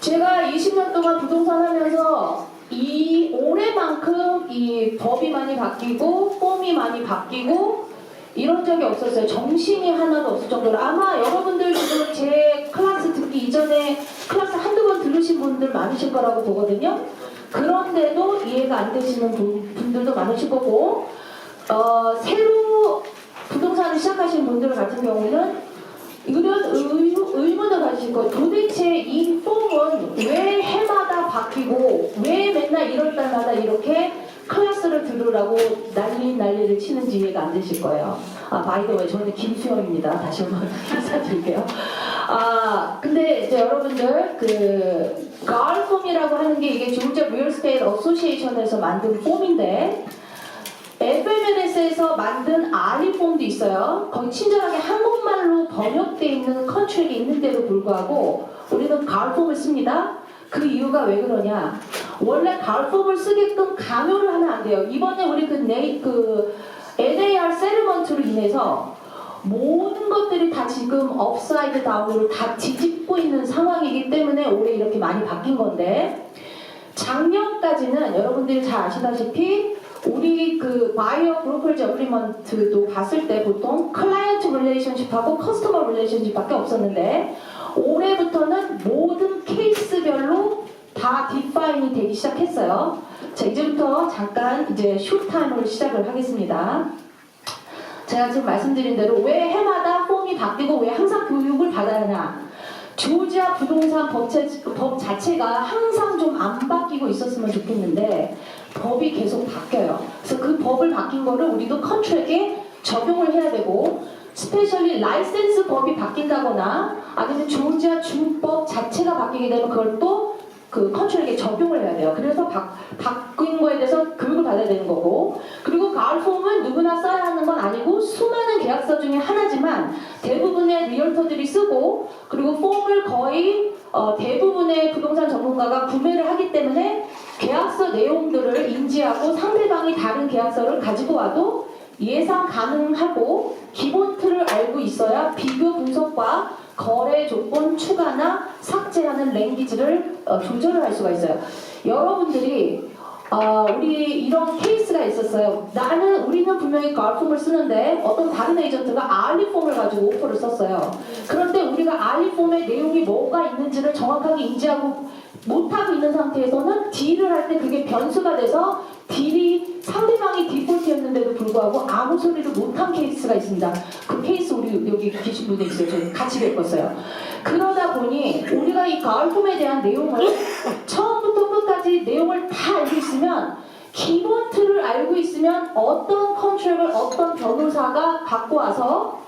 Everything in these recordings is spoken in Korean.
제가 20년 동안 부동산 하면서 이 올해만큼 이 법이 많이 바뀌고 폼이 많이 바뀌고 이런 적이 없었어요. 정신이 하나도 없을 정도로. 아마 여러분들 지금 제 클래스 듣기 이전에 클래스 한두 번 들으신 분들 많으실 거라고 보거든요. 그런데도 이해가 안 되시는 분들도 많으실 거고, 새로 부동산을 시작하신 분들 같은 경우는 이런 의문을 가지실 거예요. 도대체 이 폼은 왜 해마다 바뀌고 왜 맨날 1월달마다 이렇게 클래스를 들으라고 난리를 치는지 이해가 안 되실 거예요. 바이 더 웨이 저는 김수영입니다. 다시 한번 인사드릴게요. 근데 이제 여러분들 그 가을 폼이라고 하는 게 이게 조지아 리얼 스테이트 어소시에이션에서 만든 폼인데 FMNS에서 만든 아리 폼도 있어요. 거의 친절하게 한국말로 번역되어 있는 컨트랙이 있는데도 불구하고 우리는 가을 폼을 씁니다. 그 이유가 왜 그러냐? 원래 가을 폼을 쓰게끔 강요를 하면 안 돼요. 이번에 우리 그 NAR 세리먼트로 인해서 모든 것들이 다 지금 업사이드 다운으로 다 뒤집고 있는 상황이기 때문에 올해 이렇게 많이 바뀐 건데, 작년까지는 여러분들이 잘 아시다시피 우리 그 바이어 브로커리지 어그리먼트도 봤을 때 보통 클라이언트 릴레이션십하고 커스터머 릴레이션십밖에 없었는데, 올해부터는 모든 케이스별로 다 디파인이 되기 시작했어요. 자, 이제부터 잠깐 이제 쇼타임을 시작을 하겠습니다. 제가 지금 말씀드린 대로 왜 해마다 폼이 바뀌고 왜 항상 교육을 받아야 하냐? 조지아 부동산 법 자체가 항상 좀 안 바뀌고 있었으면 좋겠는데 법이 계속 바뀌어요. 그래서 그 법을 바뀐 거를 우리도 컨트랙에 적용을 해야 되고, 스페셜리 라이센스 법이 바뀐다거나 아니면 조지아 중법 자체가 바뀌게 되면 그걸 또 그 컨트랙에 적용을 해야 돼요. 그래서 바뀐 거에 대해서 교육을 받아야 되는 거고, 그리고 가을 폼은 누구나 써야 하는 건 아니고 수많은 계약서 중에 하나지만 대부분의 리얼터들이 쓰고, 그리고 폼을 거의 대부분의 부동산 전문가가 구매를 하기 때문에 계약서 내용들을 인지하고 상대방이 다른 계약서를 가지고 와도 예상 가능하고 기본 틀을 알고 있어야 비교 분석과 거래 조건 추가나 삭제하는 랭귀지를 조절을 할 수가 있어요. 여러분들이 우리 이런 케이스가 있었어요. 우리는 분명히 가을폼을 쓰는데 어떤 다른 에이전트가 알리폼을 가지고 오퍼를 썼어요. 그런데 우리가 알리폼의 내용이 뭐가 있는지를 정확하게 인지하고 못하고 있는 상태에서는 딜을 할 때 그게 변수가 돼서 딜이 상대방이 디폴트였는데도 불구하고 아무 소리를 못한 케이스가 있습니다. 그 케이스 우리 여기 계신 분들 있어요. 저희 같이 겪었어요. 그러다 보니 우리가 이 가을폼에 대한 내용을 처음부터 끝까지 내용을 다 알고 있으면, 기본 틀을 알고 있으면 어떤 컨트랙을 어떤 변호사가 갖고 와서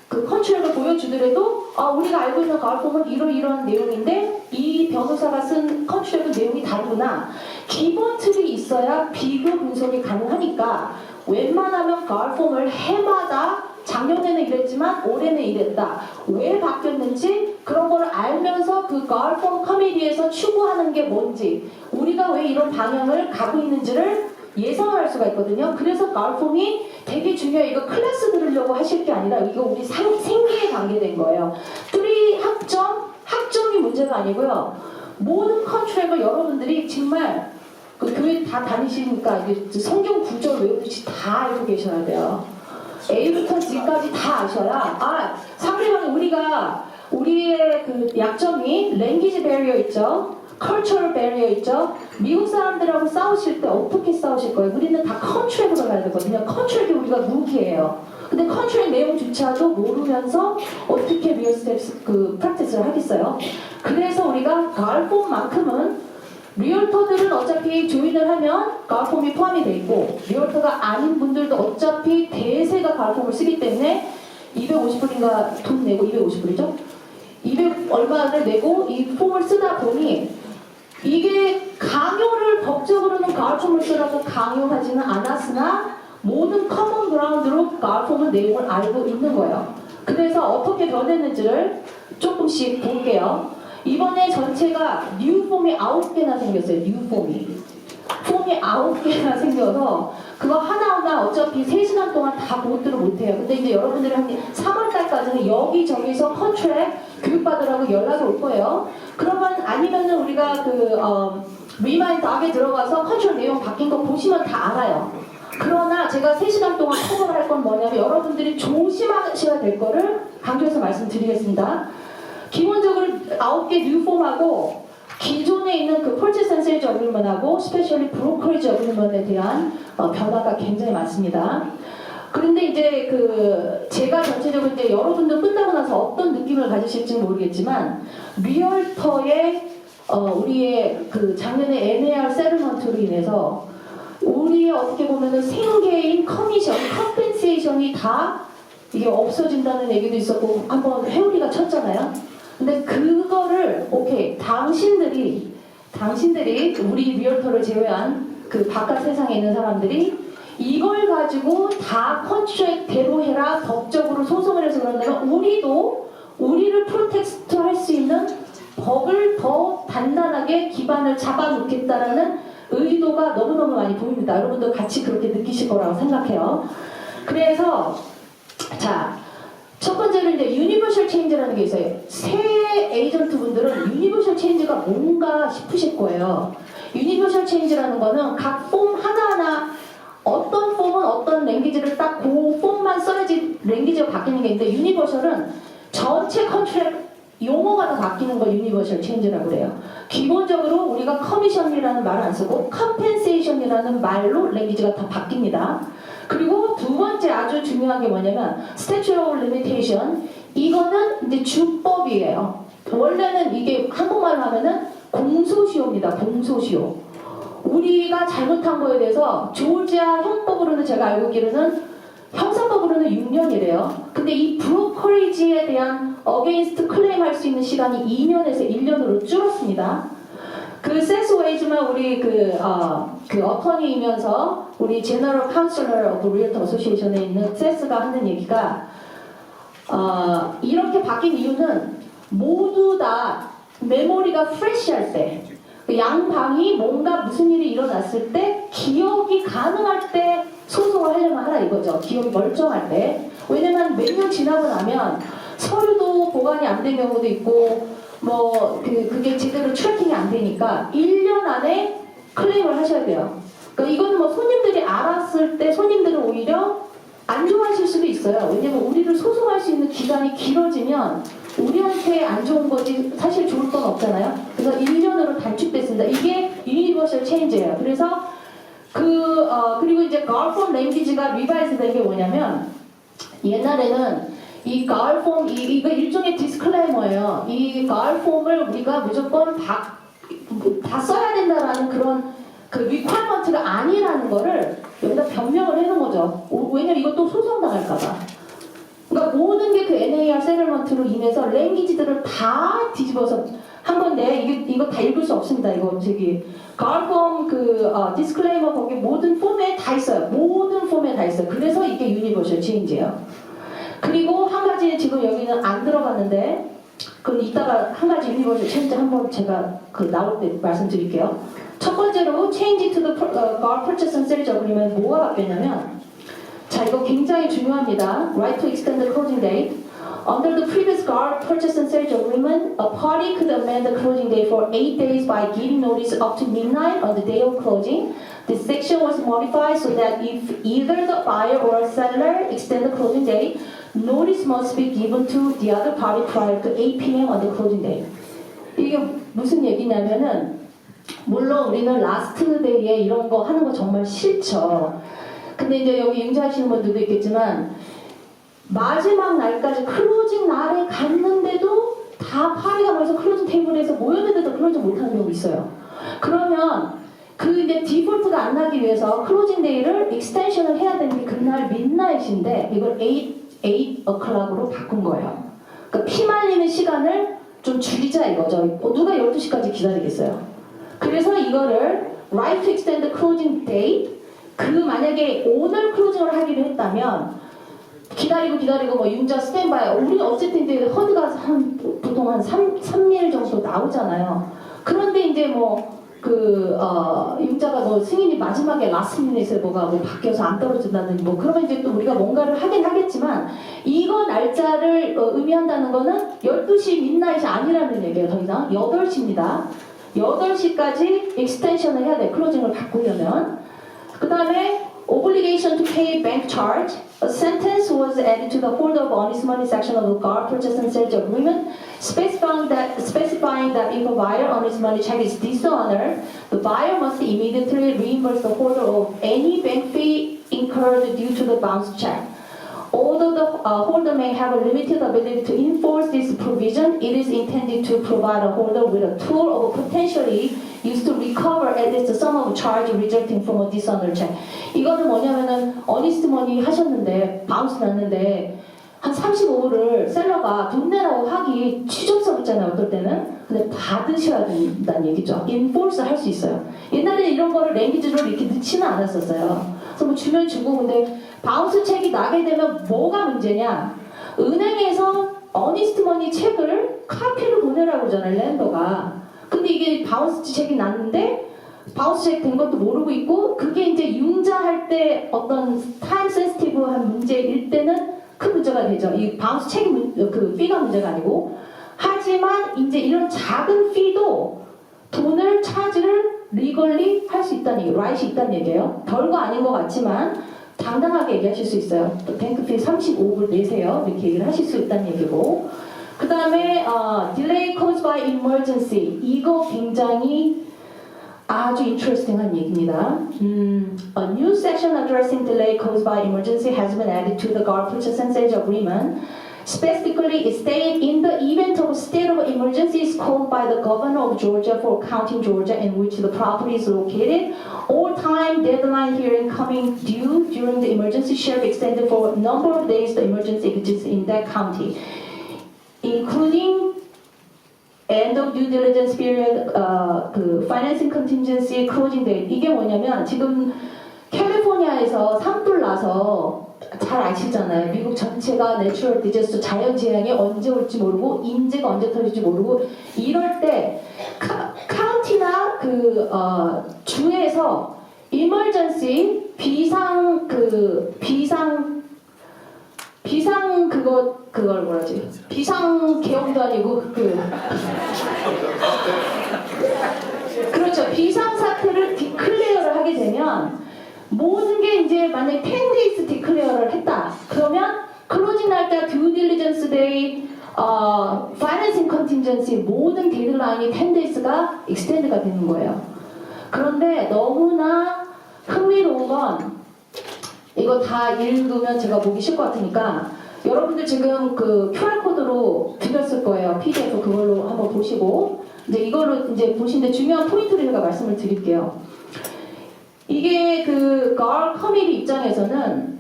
그 컨트랙을 보여주더라도 우리가 알고 있는 가을폼은 이러이러한 내용인데 이 변호사가 쓴 컨트랙은 내용이 다르구나. 기본 틀이 있어야 비교 분석이 가능하니까 웬만하면 가을폼을 해마다 작년에는 이랬지만 올해는 이랬다. 왜 바뀌었는지 그런 걸 알면서 그 가을폼 커뮤니티에서 추구하는 게 뭔지, 우리가 왜 이런 방향을 가고 있는지를 예상할 수가 있거든요. 그래서 가을폼이 되게 중요해요. 이거 클래스 들으려고 하실 게 아니라 이거 우리 생계에 관계된 거예요. 둘이 학점이 문제가 아니고요. 모든 컨트랙을 여러분들이 정말 그 교회 다 다니시니까 이제 성경 구절 외우듯이 다 알고 계셔야 돼요. A부터 Z까지 다 아셔야 상대방이 우리의 그 약점이 랭귀지 베리어 있죠. cultural barrier 있죠. 미국 사람들하고 싸우실 때 어떻게 싸우실 거예요? 우리는 다 컨트랙으로 가야 되거든요. 컨트랙이 우리가 무기예요. 근데 컨트랙 내용조차도 모르면서 어떻게 리얼 스텝스 그 프랙티스를 하겠어요? 그래서 우리가 가을폼만큼은 리얼터들은 어차피 조인을 하면 가을폼이 포함이 돼 있고, 리얼터가 아닌 분들도 어차피 대세가 가을폼을 쓰기 때문에 250불인가 돈 내고 250불이죠? 200 얼마를 내고 이 폼을 쓰다 보니 이게 강요를 법적으로는 가을폼을 쓰라고 강요하지는 않았으나 모든 커먼 그라운드로 가을폼의 내용을 알고 있는 거예요. 그래서 어떻게 변했는지를 조금씩 볼게요. 이번에 전체가 뉴 폼이 9개나 생겼어요. 뉴 폼이 9개나 생겨서 그거 하나하나 어차피 3시간 동안 다 보드를 못해요. 근데 이제 여러분들이 한 3월달 달까지는 여기저기서 컨트랙 교육받으라고 연락이 올 거예요. 그러면 아니면은 우리가 리마인드 닥에 들어가서 컨트롤 내용 바뀐 거 보시면 다 알아요. 그러나 제가 3시간 동안 커버를 할 건 뭐냐면 여러분들이 조심하셔야 될 거를 강조해서 말씀드리겠습니다. 기본적으로 9개 뉴폼하고 기존에 있는 그 펄체스 앤 세일즈 어그리먼트하고 스페셜리 브로커리지 어그리먼트에 대한 변화가 굉장히 많습니다. 그런데 이제 제가 전체적으로 이제 여러분들 끝나고 나서 어떤 느낌을 가지실지 모르겠지만 리얼터의 우리의 작년에 NAR 세틀먼트로 인해서 우리의 어떻게 보면은 생계인 커미션, 컴펜세이션이 다 이게 없어진다는 얘기도 있었고 한번 회오리가 쳤잖아요. 근데 그거를 오케이 당신들이 우리 리얼터를 제외한 그 바깥 세상에 있는 사람들이 이걸 가지고 다 컨트랙대로 해라 법적으로 소송을 해서 그런다면 우리를 프로텍트 할 수 있는 법을 더 단단하게 기반을 잡아놓겠다라는 의도가 너무너무 많이 보입니다. 여러분도 같이 그렇게 느끼실 거라고 생각해요. 그래서 자, 첫 번째로 이제 유니버셜 체인지라는 게 있어요. 새 에이전트 분들은 유니버셜 체인지가 뭔가 싶으실 거예요. 유니버셜 체인지라는 거는 각 폼 하나하나 어떤 폼은 어떤 랭귀지를 딱 그 폼만 써야지 랭귀지가 바뀌는 게 있는데 유니버셜은 전체 컨트랙 용어가 다 바뀌는 거 유니버셜 체인지라고 그래요. 기본적으로 우리가 커미션이라는 말을 안 쓰고 컴펜세이션이라는 말로 랭귀지가 다 바뀝니다. 그리고 두 번째 아주 중요한 게 뭐냐면 statute of limitation. 이거는 이제 주법이에요. 원래는 이게 한국말로 하면은 공소시효입니다. 공소시효. 우리가 잘못한 거에 대해서 조지아 형법으로는 제가 알고 있기로는 형사법으로는 6년이래요. 근데 이 브로커리지에 대한 어게인스트 클레임 할 수 있는 시간이 2년에서 1년으로 줄었습니다. 세스 웨이즈만 우리 어터니이면서 우리 제너럴 카운슬러 오브 리얼터 어소시에이션에 있는 세스가 하는 얘기가 이렇게 바뀐 이유는 모두 다 메모리가 프레시할 때 양방이 뭔가 무슨 일이 일어났을 때 기억이 가능할 때 소송을 하려면 하라 이거죠. 기억이 멀쩡할 때. 왜냐면 몇 년 지나고 나면 서류도 보관이 안 된 경우도 있고 그게 제대로 트래킹이 안 되니까 1년 안에 클레임을 하셔야 돼요. 그러니까 이거는 뭐 손님들이 알았을 때 손님들은 오히려 안 좋아하실 수도 있어요. 왜냐면 우리를 소송할 수 있는 기간이 길어지면 우리한테 안 좋은 거지 사실 좋을 건 없잖아요. 그래서 1년으로 단축됐습니다. 이게 유니버셜 체인지예요. 그래서 그리고 이제 가울폼 랭귀지가 리바이즈 된 게 뭐냐면 옛날에는 이 가울폼 이거 일종의 디스클레이머예요. 이 가울폼을 우리가 무조건 다 써야 된다라는 그런 리퀘어먼트가 아니라는 거를 여기다 변명을 해놓은 거죠. 왜냐면 이것도 소송당할까봐. 그러니까 모든 게 NAR 세틀먼트로 인해서 랭귀지들을 다 뒤집어서 한 건데 이거 다 읽을 수 없습니다. 이거 가울폼 디스클레이머 거기 모든 폼에 다 있어요. 모든 폼에 다 있어요. 그래서 이게 유니버셜 체인지예요. 그리고 한 가지 지금 여기는 안 들어갔는데 그건 이따가 한 가지 유니버셜 체인지 한번 제가 나올 때 말씀드릴게요. 첫 번째로 change to the guard purchase and sales agreement 뭐가 바뀌었냐면 자 이거 굉장히 중요합니다. Right to extend the closing date. Under the previous guard purchase and sales agreement, a party could amend the closing date for 8 days by giving notice up to midnight on the day of closing. This section was modified so that if either the buyer or seller extend the closing date, notice must be given to the other party prior to 8 p.m. on the closing date. 이게 무슨 얘기냐면은 물론 우리는 라스트 데이에 이런 거 하는 거 정말 싫죠. 근데 이제 여기 응시하시는 분들도 있겠지만 마지막 날까지 클로징 날에 갔는데도 다 파리가 모여서 클로징 테이블에서 모였는데도 클로징 못하는 경우 있어요. 그러면 이제 디폴트가 안 나기 위해서 클로징 데이를 익스텐션을 해야 되는 게 그날 midnight인데 이걸 8 o'clock으로 바꾼 거예요. 그러니까 피 말리는 시간을 좀 줄이자 이거죠. 누가 12시까지 기다리겠어요. 그래서 이거를 right to extend the closing date 만약에 오늘 클로징을 하기로 했다면 기다리고 뭐 융자 스탠바이 우리 어쨌든 이제 허드가 보통 한 3일 정도 나오잖아요. 그런데 이제 뭐 융자가 뭐 승인이 마지막에 라스트 미닛에 뭐가 뭐 바뀌어서 안 떨어진다든지 뭐 그러면 이제 또 우리가 뭔가를 하긴 하겠지만 이거 날짜를 의미한다는 거는 12시 민나잇이 아니라는 얘기예요. 더 이상 8시입니다. 8시까지 익스텐션을 해야 돼. 클로징을 바꾸려면. 그 다음에 obligation to pay bank charge. A sentence was added to the holder of honest money section of the GAR purchase and sales agreement, specifying that if a buyer honest money check is dishonored, the buyer must immediately reimburse the holder of any bank fee incurred due to the bounced check. Although the holder may have a limited ability to enforce this provision, it is intended to provide a holder with a tool of potentially used to recover at least the sum of charge resulting from a dishonored check. 이거는 뭐냐면은 어니스트 머니 하셨는데 바운스 났는데 한 35불을 셀러가 돈 내라고 하기 취족서 있잖아요. 어떨 때는. 근데 받으셔야 된다는 얘기죠. 인포스 할 수 있어요. 옛날에 이런 거를 랭귀지로 이렇게 넣지는 않았었어요. 그래서 뭐 주면 주고 근데 바운스 책이 나게 되면 뭐가 문제냐? 은행에서 어니스트 머니 책을 카피로 보내라고 그러잖아요. 랜더가. 근데 이게 바운스 책이 났는데 바운스 책 된 것도 모르고 있고 그게 이제 융자할 때 어떤 타임 센시티브한 문제일 때는 큰 문제가 되죠. 이 바운스 책이 그 피가 문제가 아니고 하지만 이제 이런 작은 피도 돈을 차지를 리걸리 할 수 있다는 얘기, 라이트이 있다는 얘기예요. 별거 아닌 것 같지만 당당하게 얘기하실 수 있어요. 뱅크피 35불 내세요. 이렇게 얘기를 하실 수 있다는 얘기고 그 다음에 delay caused by emergency 이거 굉장히 아주 interesting한 얘기입니다. A new section addressing delay caused by emergency has been added to the GAR purchase and sales agreement. Specifically, it stated in the event of a state of emergency is called by the governor of Georgia for county Georgia in which the property is located, all time deadline hearing coming due during the emergency shall be extended for a number of days the emergency exists in that county, including end of due diligence period, 그 financing contingency, closing date. 이게 뭐냐면 지금 캘리포니아에서 산불 나서 잘 아시잖아요. 미국 전체가 내추럴 디자스터 자연재해이 언제 올지 모르고 인재가 언제 터질지 모르고 이럴 때 카운티나 주에서 emergency 비상 그걸 뭐라지? 비상 계엄도 아니고 그렇죠. 비상 사태를 디클레어를 하게 되면 모든 게 이제 만약에 10days 디클레어를 했다. 그러면 클로징 날짜, 듀 딜리전스 데이, 파이낸싱 컨틴전시 모든 데드라인이 10days가 익스텐드가 되는 거예요. 그런데 너무나 흥미로운 건 이거 다 읽으면 제가 보기 싫을 것 같으니까 여러분들 지금 그 QR코드로 드렸을 거예요. PDF 그걸로 한번 보시고 이제 이걸로 이제 보시는데 중요한 포인트를 제가 말씀을 드릴게요. 이게 그 GAR 커뮤니티 입장에서는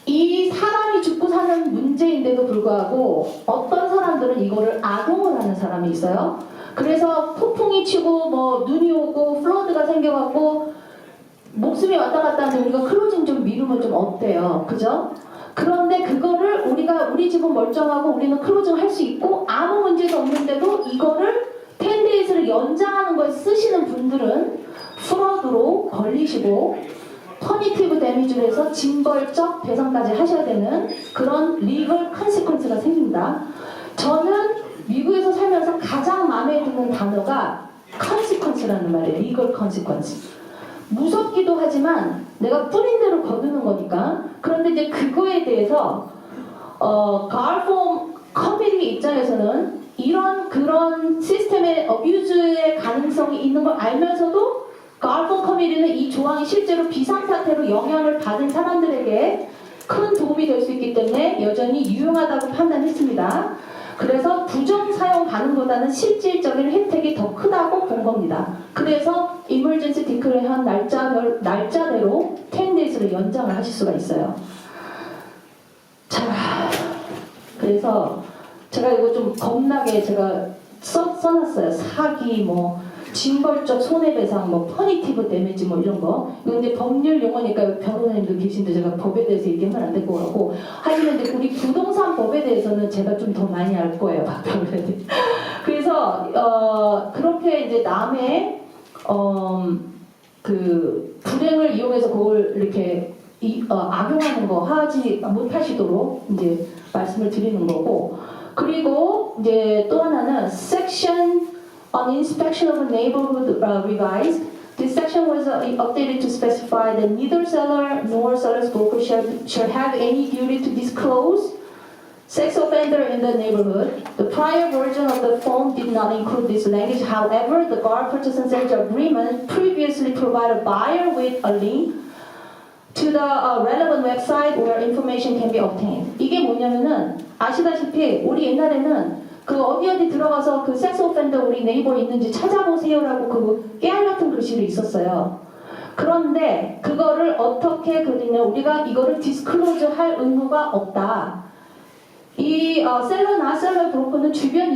이 사람이 죽고 사는 문제인데도 불구하고 어떤 사람들은 이거를 악용을 하는 사람이 있어요. 그래서 폭풍이 치고 뭐 눈이 오고 플러드가 생겨갖고 목숨이 왔다 갔다 하는데 우리가 클로징 좀 미루면 좀 어때요? 그죠? 그런데 그거를 우리 집은 멀쩡하고 우리는 클로징 할 수 있고 아무 문제도 없는데도 이거를 10days를 연장하는 걸 쓰시는 분들은 프로드로 걸리시고 퍼니티브 데미지로 해서 징벌적 배상까지 하셔야 되는 그런 리걸 컨시퀀스가 생깁니다. 저는 미국에서 살면서 가장 마음에 드는 단어가 컨시퀀스라는 말이에요. 리걸 컨시퀀스. 무섭기도 하지만 내가 뿌린 대로 거두는 거니까. 그런데 이제 그거에 대해서 가을폼 커뮤니티 입장에서는 그런 시스템의 어뷰즈의 가능성이 있는 걸 알면서도 가을폼 커뮤니티는 이 조항이 실제로 비상사태로 영향을 받은 사람들에게 큰 도움이 될 수 있기 때문에 여전히 유용하다고 판단했습니다. 그래서 부정 사용 가능보다는 실질적인 혜택이 더 크다고 본 겁니다. 그래서 emergency declare한 날짜대로 10days를 연장을 하실 수가 있어요. 자, 그래서 제가 이거 좀 겁나게 제가 써놨어요. 사기, 뭐 징벌적 손해배상, 뭐 퍼니티브 데미지 뭐 이런 거. 이거 이제 법률 용어니까 변호사님도 계신데 제가 법에 대해서 얘기하면 안 될 것 같고. 하지만 이제 우리 부동산 법에 대해서는 제가 좀 더 많이 알 거예요, 박변호사님. 그래서 그렇게 이제 남의 그 불행을 이용해서 그걸 이렇게 악용하는 거 하지 못하시도록 이제 말씀을 드리는 거고, 그리고 이제 또 하나는 section on inspection of a neighborhood revised. This section was updated to specify that neither seller nor seller's broker shall have any duty to disclose sex offender in the neighborhood. The prior version of the form did not include this language. However, the guard purchase and sales agreement previously provided buyer with a link to the relevant website where information can be obtained. 이게 뭐냐면은 아시다시피 우리 옛날에는 그 어디 들어가서 그 섹스 오펜더 우리 네이버에 있는지 찾아보세요라고 그 깨알 같은 글씨를 있었어요. 그런데 그거를 어떻게 그리냐, 우리가 이거를 디스클로즈 할 의무가 없다. 이 셀러나 셀러 브로커는 주변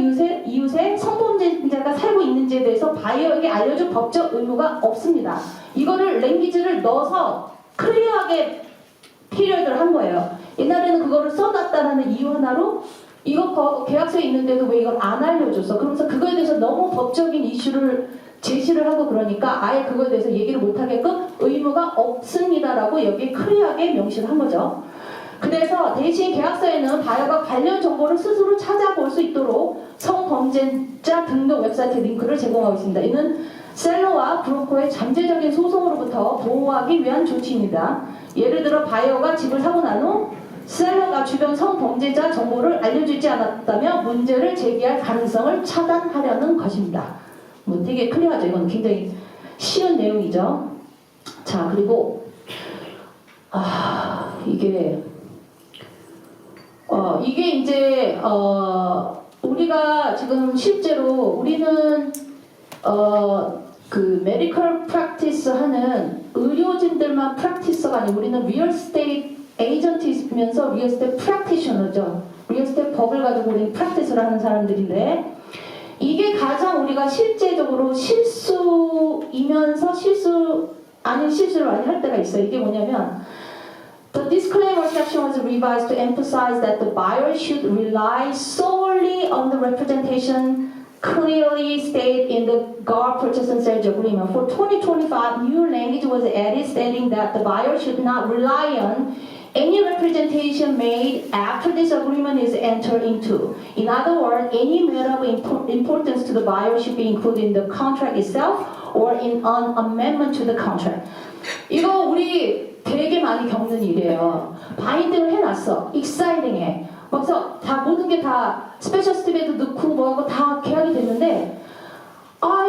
이웃에 성범죄자가 살고 있는지에 대해서 바이어에게 알려줄 법적 의무가 없습니다. 이거를 랭귀지를 넣어서 클리어하게 피리어드를 한 거예요. 옛날에는 그거를 써놨다는 이유 하나로 이거 계약서에 있는데도 왜 이걸 안 알려줬어? 그러면서 그거에 대해서 너무 법적인 이슈를 제시를 하고 그러니까 아예 그거에 대해서 얘기를 못하게끔 의무가 없습니다라고 여기에 클리어하게 명시를 한 거죠. 그래서 대신 계약서에는 바이어가 관련 정보를 스스로 찾아볼 수 있도록 성범죄자 등록 웹사이트 링크를 제공하고 있습니다. 이는 셀러와 브로커의 잠재적인 소송으로부터 보호하기 위한 조치입니다. 예를 들어 바이어가 집을 사고 난 후 셀러가 주변 성범죄자 정보를 알려주지 않았다면 문제를 제기할 가능성을 차단하려는 것입니다. 뭐 되게 클리어하죠. 이건 굉장히 쉬운 내용이죠. 자, 그리고 이게 이제 우리가 지금 실제로 우리는 그 메디컬 프랙티스 하는 의료진들만 프랙티서가 아니고 우리는 리얼 스테이트 에이전트이면서 리얼 스테이트 프랙티셔너죠. 리얼 스테이트 법을 가지고 우리는 프랙티스를 하는 사람들인데 이게 가장 우리가 실제적으로 실수이면서 실수 아닌 실수를 많이 할 때가 있어요. 이게 뭐냐면 The disclaimer section was revised to emphasize that the buyer should rely solely on the representation clearly stated in the guard purchase and sales agreement. For 2025, new language was added stating that the buyer should not rely on any representation made after this agreement is entered into. In other words, any matter of importance to the buyer should be included in the contract itself or in an amendment to the contract. 이거 우리 되게 많이 겪는 일이에요. 바인딩을 해놨어. 익사이딩해. 그래서 다 모든 게 다 스페셜 스텝에도 넣고 뭐하고 다 계약이 됐는데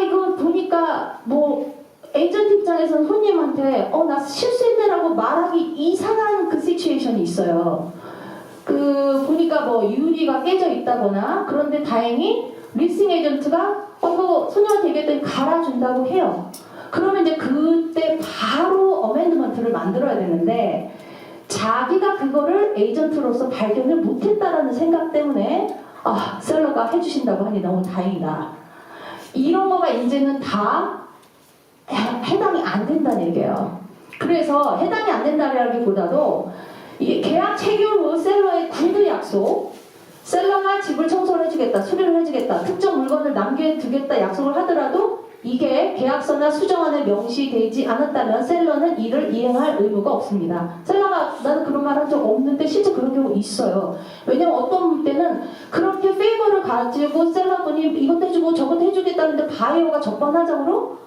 이거 보니까 뭐 에이전트 입장에서는 손님한테 나 실수했네라고 말하기 이상한 그 시츄에이션이 있어요. 그 보니까 뭐 유리가 깨져 있다거나 그런데 다행히 리스팅 에이전트가 그거 손님한테 얘기했더니 갈아준다고 해요. 그러면 이제 그때 바로 어멘드먼트를 만들어야 되는데 자기가 그거를 에이전트로서 발견을 못했다라는 생각 때문에 셀러가 해주신다고 하니 너무 다행이다. 이런 거가 이제는 다 해당이 안 된다는 얘기예요. 그래서 해당이 안 된다라기보다도 이 계약 체결 후 셀러의 구두 약속, 셀러가 집을 청소를 해주겠다, 수리를 해주겠다, 특정 물건을 남겨두겠다 약속을 하더라도 이게 계약서나 수정안에 명시되지 않았다면 셀러는 이를 이행할 의무가 없습니다. 셀러가 나는 그런 말 한 적 없는데 실제 그런 경우 있어요. 왜냐면 어떤 때는 그렇게 페이버를 가지고 셀러분이 이것도 해주고 저것도 해주겠다는데 바이어가 적반하장으로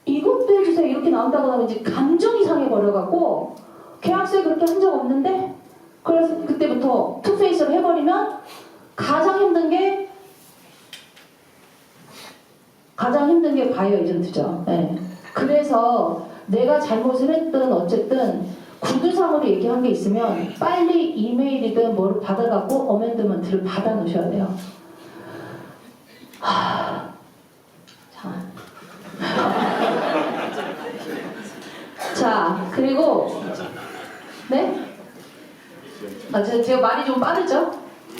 이것도 해주세요 이렇게 나온다고 하면 이제 감정이 상해버려갖고 계약서에 그렇게 한 적 없는데 그래서 그때부터 투페이스를 해버리면 가장 힘든 게 바이어 에이전트죠. 네. 그래서 내가 잘못을 했든 어쨌든 구두상으로 얘기한 게 있으면 빨리 이메일이든 뭐를 받아갖고 어멘드먼트를 받아 놓으셔야 돼요. 자, 그리고 네? 제가 말이 좀 빠르죠?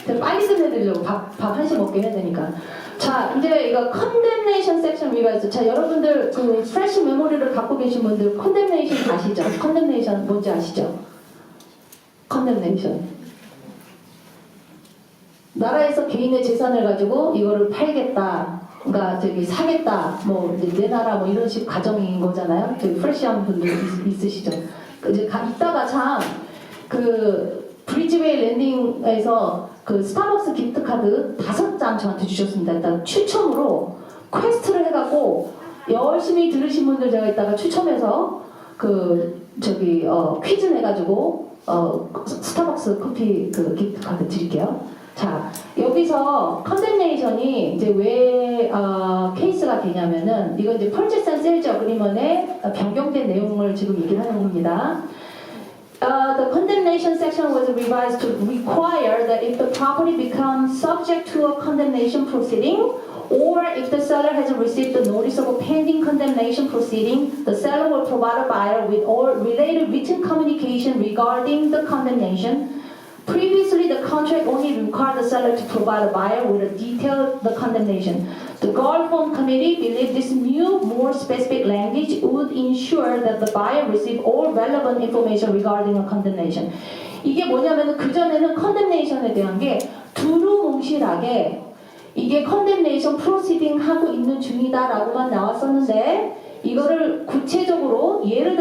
제가 빨리 끝내드리려고 밥 한시 먹게 해야 되니까. 자, 이제 이거 condemnation section revised. 자, 여러분들 그 프레시 메모리를 갖고 계신 분들 condemnation 아시죠? condemnation 뭔지 아시죠? condemnation. 나라에서 개인의 재산을 가지고 이거를 팔겠다. 그러니까 저기 사겠다, 뭐 이제 내놔라 뭐 이런 식 가정인 거잖아요. 저기 프레시한 분들 있으시죠. 이제 이따가 참 그 브리즈웨이 랜딩에서 그 스타벅스 기프트 카드 5장 저한테 주셨습니다. 일단 추첨으로 퀘스트를 해갖고 열심히 들으신 분들 제가 이따가 추첨해서 그 저기 퀴즈 내가지고 스타벅스 커피 그 기프트 카드 드릴게요. 자, 여기서 컨덴네이션이 이제 왜 케이스가 되냐면은 이거 이제 Purchase and Sales Agreement의 변경된 내용을 지금 얘기를 하는 겁니다. The condemnation section was revised to require that if the property becomes subject to a condemnation proceeding, or if the seller has received the notice of a pending condemnation proceeding, the seller will provide a buyer with all related written communication regarding the condemnation. Previously, the contract only required the seller to provide a buyer with a detailed the condemnation. The Guard Form Committee believed this new, more specific language would ensure that the buyer received all relevant information regarding a condemnation. 이게 뭐냐면 그전에는 condemnation에 대한 게 두루뭉실하게 이게 condemnation proceeding 하고 있는 중이다라고만 나왔었는데 이거를 구체적으로 예를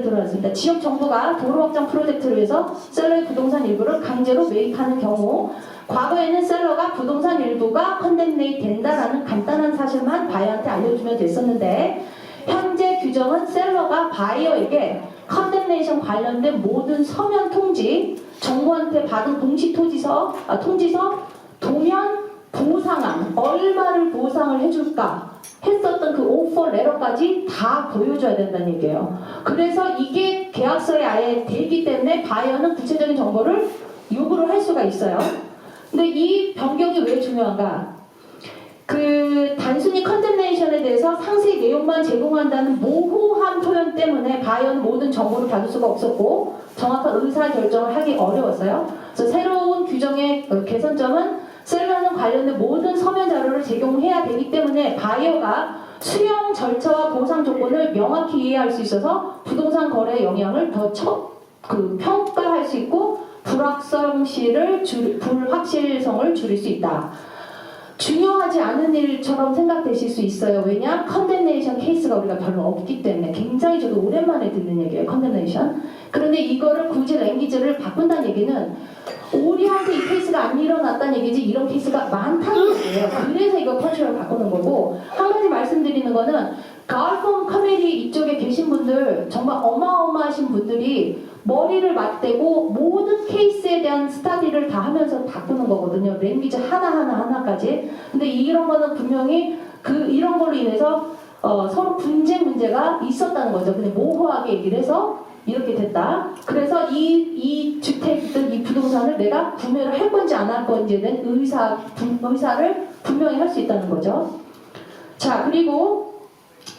들었습니다. 지역 정부가 도로 확장 프로젝트를 위해서 셀러의 부동산 일부를 강제로 매입하는 경우 과거에는 셀러가 부동산 일부가 condemnate 된다라는 간단한 사실만 바이어한테 알려주면 됐었는데 현재 규정은 셀러가 바이어에게 condemnation 관련된 모든 서면 통지, 정부한테 받은 공시 통지서, 도면, 보상안, 얼마를 보상을 해줄까 했었던 그 오퍼 레터까지 다 보여줘야 된다는 얘기예요. 그래서 이게 계약서에 아예 되기 때문에 바이어는 구체적인 정보를 요구를 할 수가 있어요. 근데 이 변경이 왜 중요한가? 그 단순히 컨덴네이션에 대해서 상세 내용만 제공한다는 모호한 표현 때문에 바이어는 모든 정보를 받을 수가 없었고 정확한 의사 결정을 하기 어려웠어요. 그래서 새로운 규정의 개선점은 셀러는 관련된 모든 서면 자료를 제공해야 되기 때문에 바이어가 수용 절차와 보상 조건을 명확히 이해할 수 있어서 부동산 거래에 영향을 더 평가할 수 있고 불확실성을 줄일 수 있다. 중요하지 않은 일처럼 생각되실 수 있어요. 왜냐? 컨덴네이션 케이스가 우리가 별로 없기 때문에 굉장히 저도 오랜만에 듣는 얘기예요. 컨덴네이션. 그런데 이거를 굳이 랭귀지를 바꾼다는 얘기는 우리한테 이 케이스가 안 일어났다는 얘기지 이런 케이스가 많다는 얘기예요. 그래서 이거 컨트롤을 바꾸는 거고 한 가지 말씀드리는 거는 가을폼 커뮤니티 이쪽에 계신 분들 정말 어마어마하신 분들이 머리를 맞대고 모든 케이스에 대한 스타디를 다 하면서 바꾸는 거거든요. 랭귀지 하나까지. 근데 이런 거는 분명히 이런 걸로 인해서 서로 분쟁 문제가 있었다는 거죠. 근데 모호하게 얘기를 해서 이렇게 됐다. 그래서 이 주택이든 이 부동산을 내가 구매를 할 건지 안 할 건지에 대한 의사를 분명히 할 수 있다는 거죠. 자, 그리고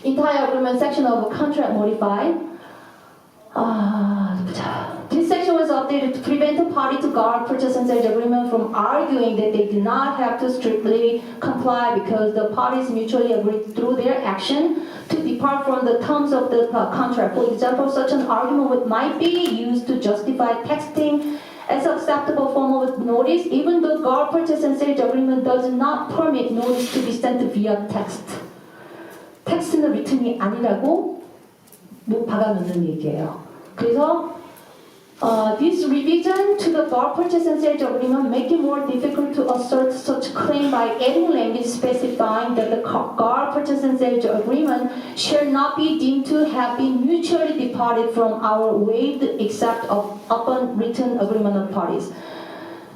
entire agreement section of contract modified. This section was updated to prevent a party to guard purchase and sale agreement from arguing that they did not have to strictly comply because the parties mutually agreed through their action to depart from the terms of the contract. For example, such an argument might be used to justify texting as acceptable form of notice, even though guard purchase and sale agreement does not permit notice to be sent via text. 텍스트는 리튼이 아니라고 박아놓는 얘기예요. 그래서 this revision to the guard purchase and sale agreement make it more difficult to assert such claim by adding language specifying that the guard purchase and sale agreement shall not be deemed to have been mutually departed from or waived except upon written agreement of parties.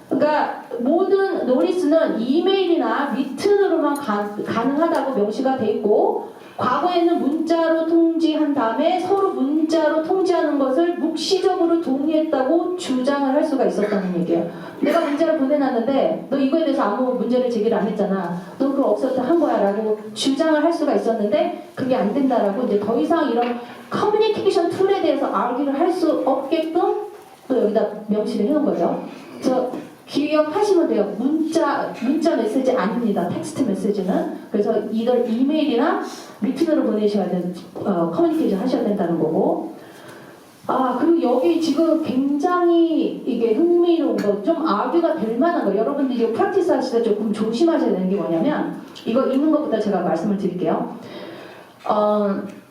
그러니까 모든 노리스는 이메일이나 리튼으로만 가능하다고 명시가 돼 있고 과거에는 문자로 통지한 다음에 서로 문자로 통지하는 것을 묵시적으로 동의했다고 주장을 할 수가 있었다는 얘기예요. 내가 문자를 보내놨는데 너 이거에 대해서 아무 문제를 제기를 안 했잖아. 너 그거 없어서 한 거야 라고 주장을 할 수가 있었는데 그게 안 된다라고 이제 더 이상 이런 커뮤니케이션 툴에 대해서 argu를 할 수 없게끔 또 여기다 명시를 해놓은 거죠. 그래서 기억하시면 돼요. 문자 메시지 아닙니다. 텍스트 메시지는. 그래서 이걸 이메일이나 리튼으로 보내셔야 되는 커뮤니케이션 하셔야 된다는 거고. 그리고 여기 지금 굉장히 이게 흥미로운 거, 좀 아규가 될 만한 거, 여러분들이 이거 프랙티스 하실 때 조금 조심하셔야 되는 게 뭐냐면, 이거 읽는 것부터 제가 말씀을 드릴게요.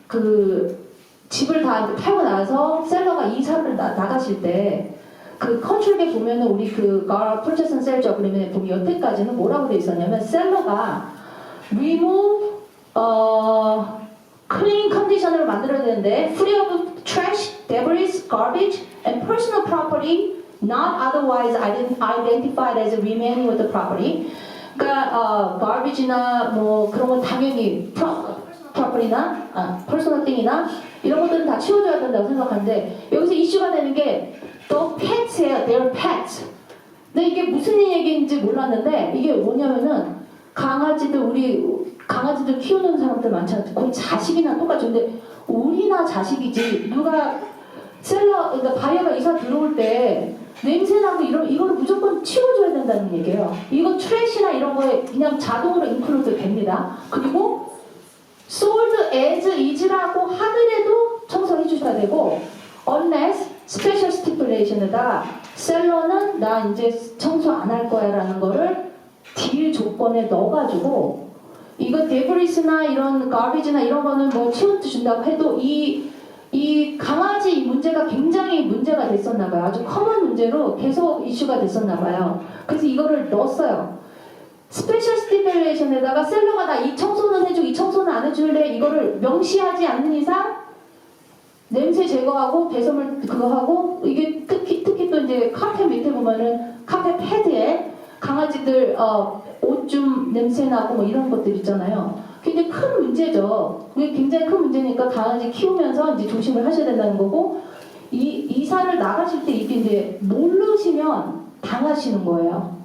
그 집을 다 팔고 나서 셀러가 이사를 나가실 때, 그 컨트롤에 보면은 우리 그 purchase and sales agreement에 보면 여태까지는 뭐라고 돼 있었냐면, 셀러가 remove, clean 컨디션을 만들어야 되는데 free of trash, debris, garbage, and personal property not otherwise identified as remaining with the property. 그러니까 garbage나 뭐 그런 건 당연히 property나 personal thing이나 이런 것들은 다 치워줘야 된다고 생각하는데 여기서 이슈가 되는 게 the pets예요. They're pets. 근데 이게 무슨 얘기인지 몰랐는데 이게 뭐냐면은 강아지들 키우는 사람들 많잖아요. 거의 자식이나 똑같죠. 근데 우리나 자식이지 누가 그러니까 바이어가 이사 들어올 때 냄새나고 이거를 무조건 치워줘야 된다는 얘기예요. 이거 트래시나 이런 거에 그냥 자동으로 인클루드 됩니다. 그리고 sold as is라고 하더라도 청소해 주셔야 되고 unless special stipulation에다가 셀러는 나 이제 청소 안 할 거야 라는 거를 딜 조건에 넣어가지고 이거 데브리스나 이런 가비지나 이런 거는 뭐 치워준다고 해도 이 강아지 문제가 굉장히 문제가 됐었나 봐요. 아주 커먼 문제로 계속 이슈가 됐었나 봐요. 그래서 이거를 넣었어요. 스페셜 스티뮬레이션에다가 셀러가 나 이 청소는 해주고 이 청소는 안 해줄래 이거를 명시하지 않는 이상 냄새 제거하고 배설물 그거 하고 이게 특히 또 이제 카페 밑에 보면은 카페 패드에 강아지들 옷 좀 냄새 나고 뭐 이런 것들 있잖아요. 굉장히 큰 문제죠. 그게 굉장히 큰 문제니까 강아지 키우면서 이제 조심을 하셔야 된다는 거고 이사를 나가실 때 이게 이제 모르시면 당하시는 거예요.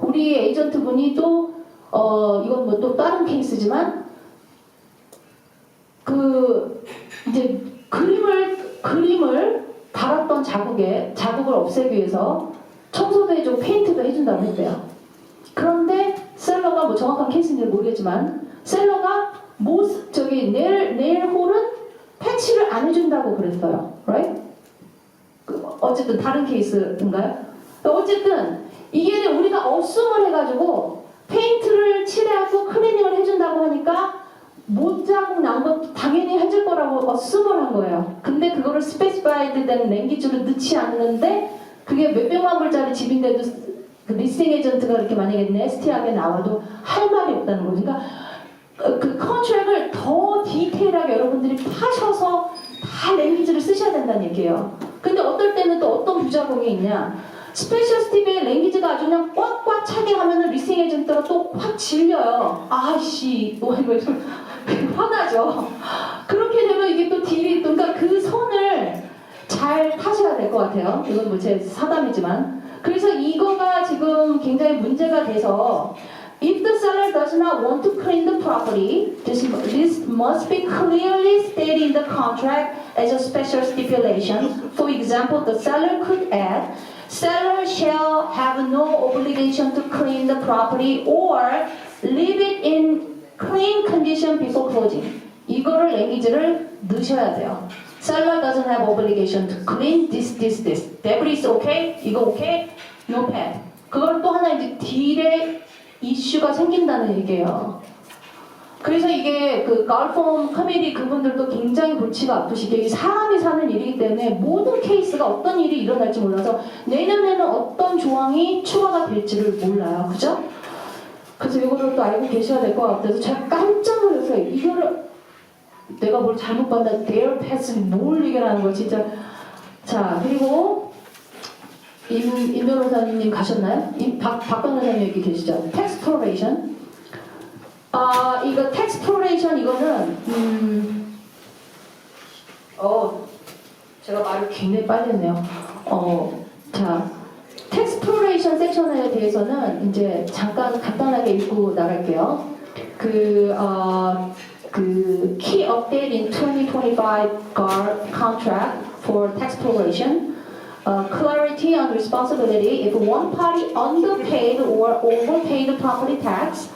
우리 에이전트 분이 또 이건 뭐 또 다른 케이스지만 그 이제 그림을 달았던 자국을 없애기 위해서 청소도 해주고 페인트도 해준다고 했대요. 그런데 셀러가 뭐 정확한 케이스인지 모르겠지만 셀러가 네일 홀은 패치를 안 해준다고 그랬어요. right? 어쨌든 다른 케이스인가요? 어쨌든 이게 우리가 어쌔을 해가지고 페인트를 칠해갖고 클리닝을 해준다고 하니까 못자국 난 거 당연히 해줄 거라고 어쌔을 한 거예요. 근데 그거를 스페시파이드 된 랭귀지로 넣지 않는데 그게 몇백만 불짜리 집인데도 그 리스팅 에이전트가 그렇게 만약에 네스티하게 나와도 할 말이 없다는 거죠. 그러니까 그 컨트랙을 더 디테일하게 여러분들이 파셔서 다 랭귀지를 쓰셔야 된다는 얘기예요. 근데 어떨 때는 또 어떤 부작용이 있냐? 스페셜 스티브의 랭귀지가 아주 그냥 꽉꽉 차게 하면은 리스팅 에이전트가 또 확 질려요. 아이씨, 화나죠. 그렇게 되면 이게 또 딜이, 그러니까 그 선을 잘 타셔야 될 것 같아요. 이건 뭐 제 사담이지만. 그래서 이거가 지금 굉장히 문제가 돼서 If the seller does not want to clean the property, this must be clearly stated in the contract as a special stipulation. For example, the seller could add, seller shall have no obligation to clean the property or leave it in clean condition before closing. 이거를 랭귀지를 넣으셔야 돼요. Seller doesn't have obligation to clean this. Debris okay? 이거 okay? No pet. 그걸 또 하나 이제 딜의 이슈가 생긴다는 얘기예요. 그래서 이게 그 가을폼 커뮤니티 그분들도 굉장히 골치가 아프시게 이 사람이 사는 일이기 때문에 모든 케이스가 어떤 일이 일어날지 몰라서 내년에는 어떤 조항이 추가가 될지를 몰라요. 그죠? 그래서 이거를 또 알고 계셔야 될 것 같아서 제가 깜짝 놀랐어요. 이거를 내가 뭘 잘못 봤다. 데어 패스 뭘 얘기하는 거야 진짜. 자 그리고 임 변호사님 가셨나요? 박 변호사님 여기 계시죠? 텍스플로레이션. 이거 텍스플로레이션 이거는 제가 말을 굉장히 빨리 했네요. 자 텍스플로레이션 섹션에 대해서는 이제 잠깐 간단하게 읽고 나갈게요. 그 key update in 2025 GAR contract for taxploration. Clarity on responsibility if one party underpaid or overpaid property tax.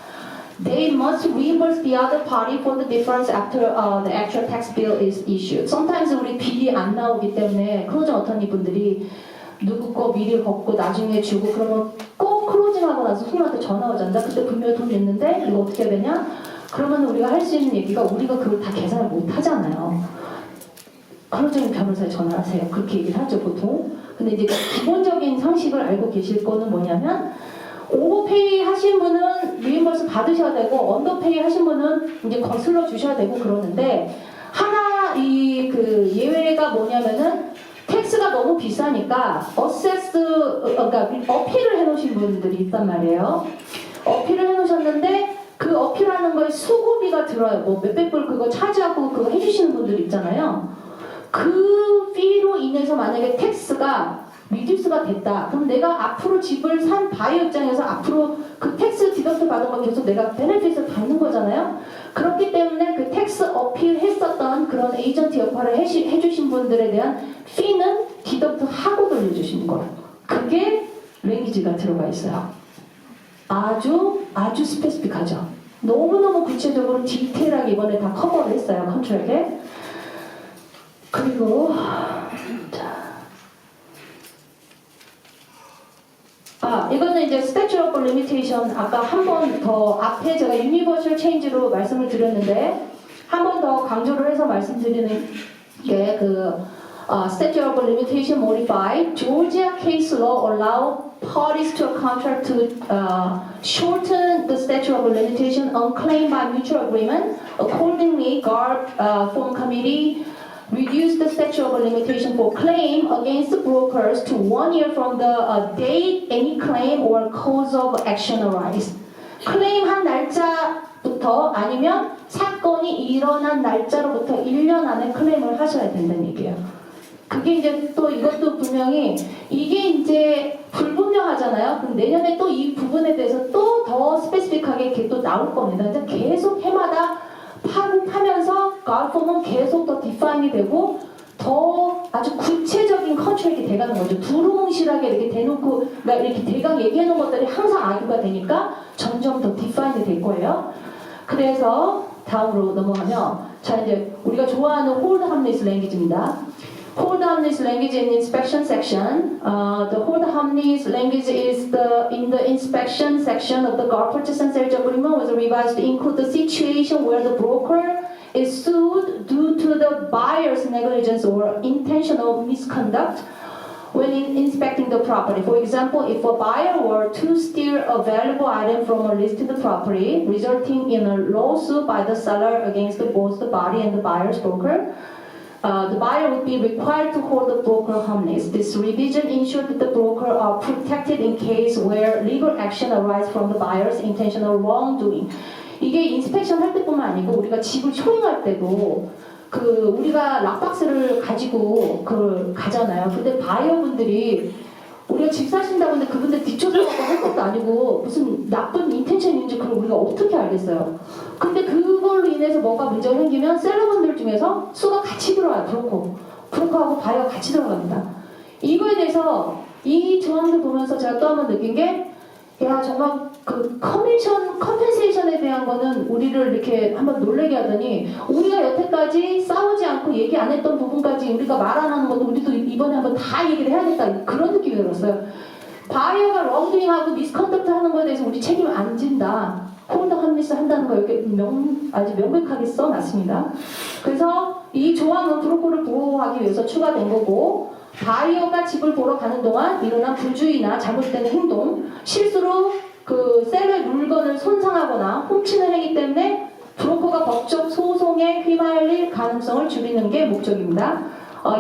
they must reimburse the other party for the difference after the actual tax bill is issued. Sometimes 우리 빌이 안 나오기 때문에 클로징 어터니 분들이 누구 거 미리 걷고 나중에 주고 그러면 꼭 클로징하고 나서 손님한테 전화 오잖아. 그때 분명히 돈 냈는데 이거 어떻게 해야 되냐? 그러면 우리가 할 수 있는 얘기가 우리가 그걸 다 계산을 못 하잖아요. 클로징 변호사에 전화하세요. 그렇게 얘기를 하죠 보통. 근데 이제 기본적인 상식을 알고 계실 거는 뭐냐면 오버페이 하신 분은 리임버스 받으셔야 되고 언더페이 하신 분은 이제 거슬러 주셔야 되고 그러는데 하나 이 그 예외가 뭐냐면은 텍스가 너무 비싸니까 그러니까 어필을 해놓으신 분들이 있단 말이에요. 어필을 해놓으셨는데 그 어필하는 거에 수고비가 들어요. 뭐 몇백 불 그거 차지하고 그거 해주시는 분들 있잖아요. 그 피로 인해서 만약에 텍스가 리듀스가 됐다. 그럼 내가 앞으로 집을 산 바이어 입장에서 앞으로 그 텍스 디덕트 받은 거 계속 내가 베네핏을 받는 거잖아요. 그렇기 때문에 그 텍스 어필 했었던 그런 에이전트 역할을 해주신 분들에 대한 피는 디덕트 하고 돌려주시는 거예요. 그게 랭귀지가 들어가 있어요. 아주 스페시픽하죠. 너무너무 구체적으로 디테일하게 이번에 다 커버를 했어요. 컨트랙에. 그리고 이거는 이제 Statute of Limitation 아까 한 번 더 앞에 제가 Universal Change로 말씀을 드렸는데 한 번 더 강조를 해서 말씀드리는 게 Statute of Limitation Modified Georgia case law allow parties to a contract to shorten the statute of limitation on claim by mutual agreement. Accordingly, GARB Form Committee reduce the statute of limitation for claim against the brokers to 1 year from the date any claim or cause of action arise. 클레임한 날짜부터 아니면 사건이 일어난 날짜로부터 1년 안에 클레임을 하셔야 된다는 얘기예요. 그게 이제 또 이것도 분명히 이게 이제 불분명하잖아요. 그럼 내년에 또 이 부분에 대해서 또 더 스페시픽하게 이렇게 또 나올 겁니다. 이제 계속 해마다 파면서 가을폼은 계속 더 디파인이 되고 더 아주 구체적인 컨트롤이 돼가는 거죠. 두루뭉실하게 이렇게 대놓고 그러니까 이렇게 대강 얘기해놓은 것들이 항상 아규가 되니까 점점 더 디파인이 될 거예요. 그래서 다음으로 넘어가면 자 이제 우리가 좋아하는 홀드 함리스 랭귀지입니다. Hold harmless language in inspection section. The hold harmless language is in the inspection section of the GAR purchase and sales agreement was revised to include the situation where the broker is sued due to the buyer's negligence or intentional misconduct when inspecting the property. For example, if a buyer were to steal a valuable item from a listed property, resulting in a lawsuit by the seller against both the body and the buyer's broker, the buyer would be required to hold the broker harmless. This revision ensured that the broker are protected in case where legal action arises from the buyer's intentional wrongdoing. 이게 인스펙션 할 때뿐만 아니고 우리가 집을 초잉할 때도 우리가 락박스를 가지고 그걸 가잖아요. 근데 바이어분들이 우리가 집 사신다고 하는데 그분들 뒷조사하고 할 것도 아니고 무슨 나쁜 인텐션이 있는지 그걸 우리가 어떻게 알겠어요. 근데 그걸로 인해서 뭐가 문제가 생기면 셀러분들 중에서 수가 같이 들어와요. 브로커하고 바이어가 같이 들어갑니다. 이거에 대해서 이 조항들 보면서 제가 또 한 번 느낀 게 야 정말 그 컴펜세이션에 대한 거는 우리를 이렇게 한번 놀래게 하더니 우리가 여태까지 싸우지 않고 얘기 안 했던 부분까지 우리가 말 안 하는 것도 우리도 이번에 한번 다 얘기를 해야겠다 그런 느낌이 들었어요. 바이어가 롱딩하고 미스컨덕트 하는 거에 대해서 우리 책임 안 진다. 홀더 함리스 한다는 거 이렇게 아주 명백하게 써놨습니다. 그래서 이 조항은 브로커를 보호하기 위해서 추가된 거고 바이어가 집을 보러 가는 동안 일어난 부주의나 잘못된 행동, 실수로 그 셀러의 물건을 손상하거나 훔치는 행위 때문에 브로커가 법적 소송에 휘말릴 가능성을 줄이는 게 목적입니다.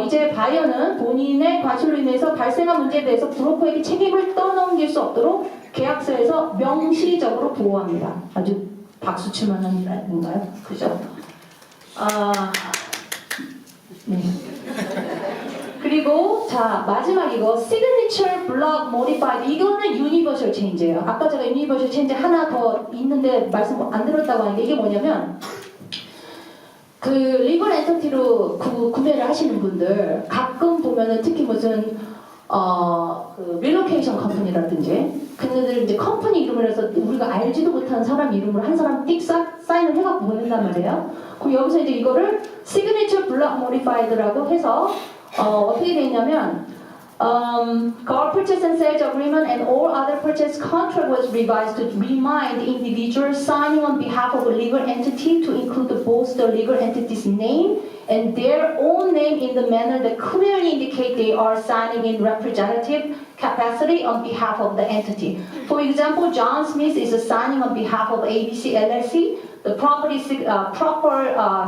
이제 바이어는 본인의 과실로 인해서 발생한 문제에 대해서 브로커에게 책임을 떠넘길 수 없도록 계약서에서 명시적으로 보호합니다. 아주 박수 칠만한 일 아닌가요? 그죠? 네. 그리고 자 마지막 이거 Signature Block Modified 이거는 Universal Change예요. 아까 제가 Universal Change 하나 더 있는데 말씀 안 들었다고 하는데 이게 뭐냐면 그 리걸 엔터티로 구매를 하시는 분들 가끔 보면은 특히 무슨 그 릴로케이션 컴퍼니라든지 그네들 이제 컴퍼니 이름을 해서 우리가 알지도 못하는 사람 이름으로 한 사람 띡 사인을 해갖고 보낸단 말이에요. 그럼 여기서 이제 이거를 signature block modified라고 해서 어떻게 돼 있냐면 Our purchase and sales agreement and all other purchase contract was revised to remind individuals signing on behalf of a legal entity to include both the legal entity's name and their own name in the manner that clearly indicate they are signing in representative capacity on behalf of the entity. For example, John Smith is signing on behalf of ABC LLC. The proper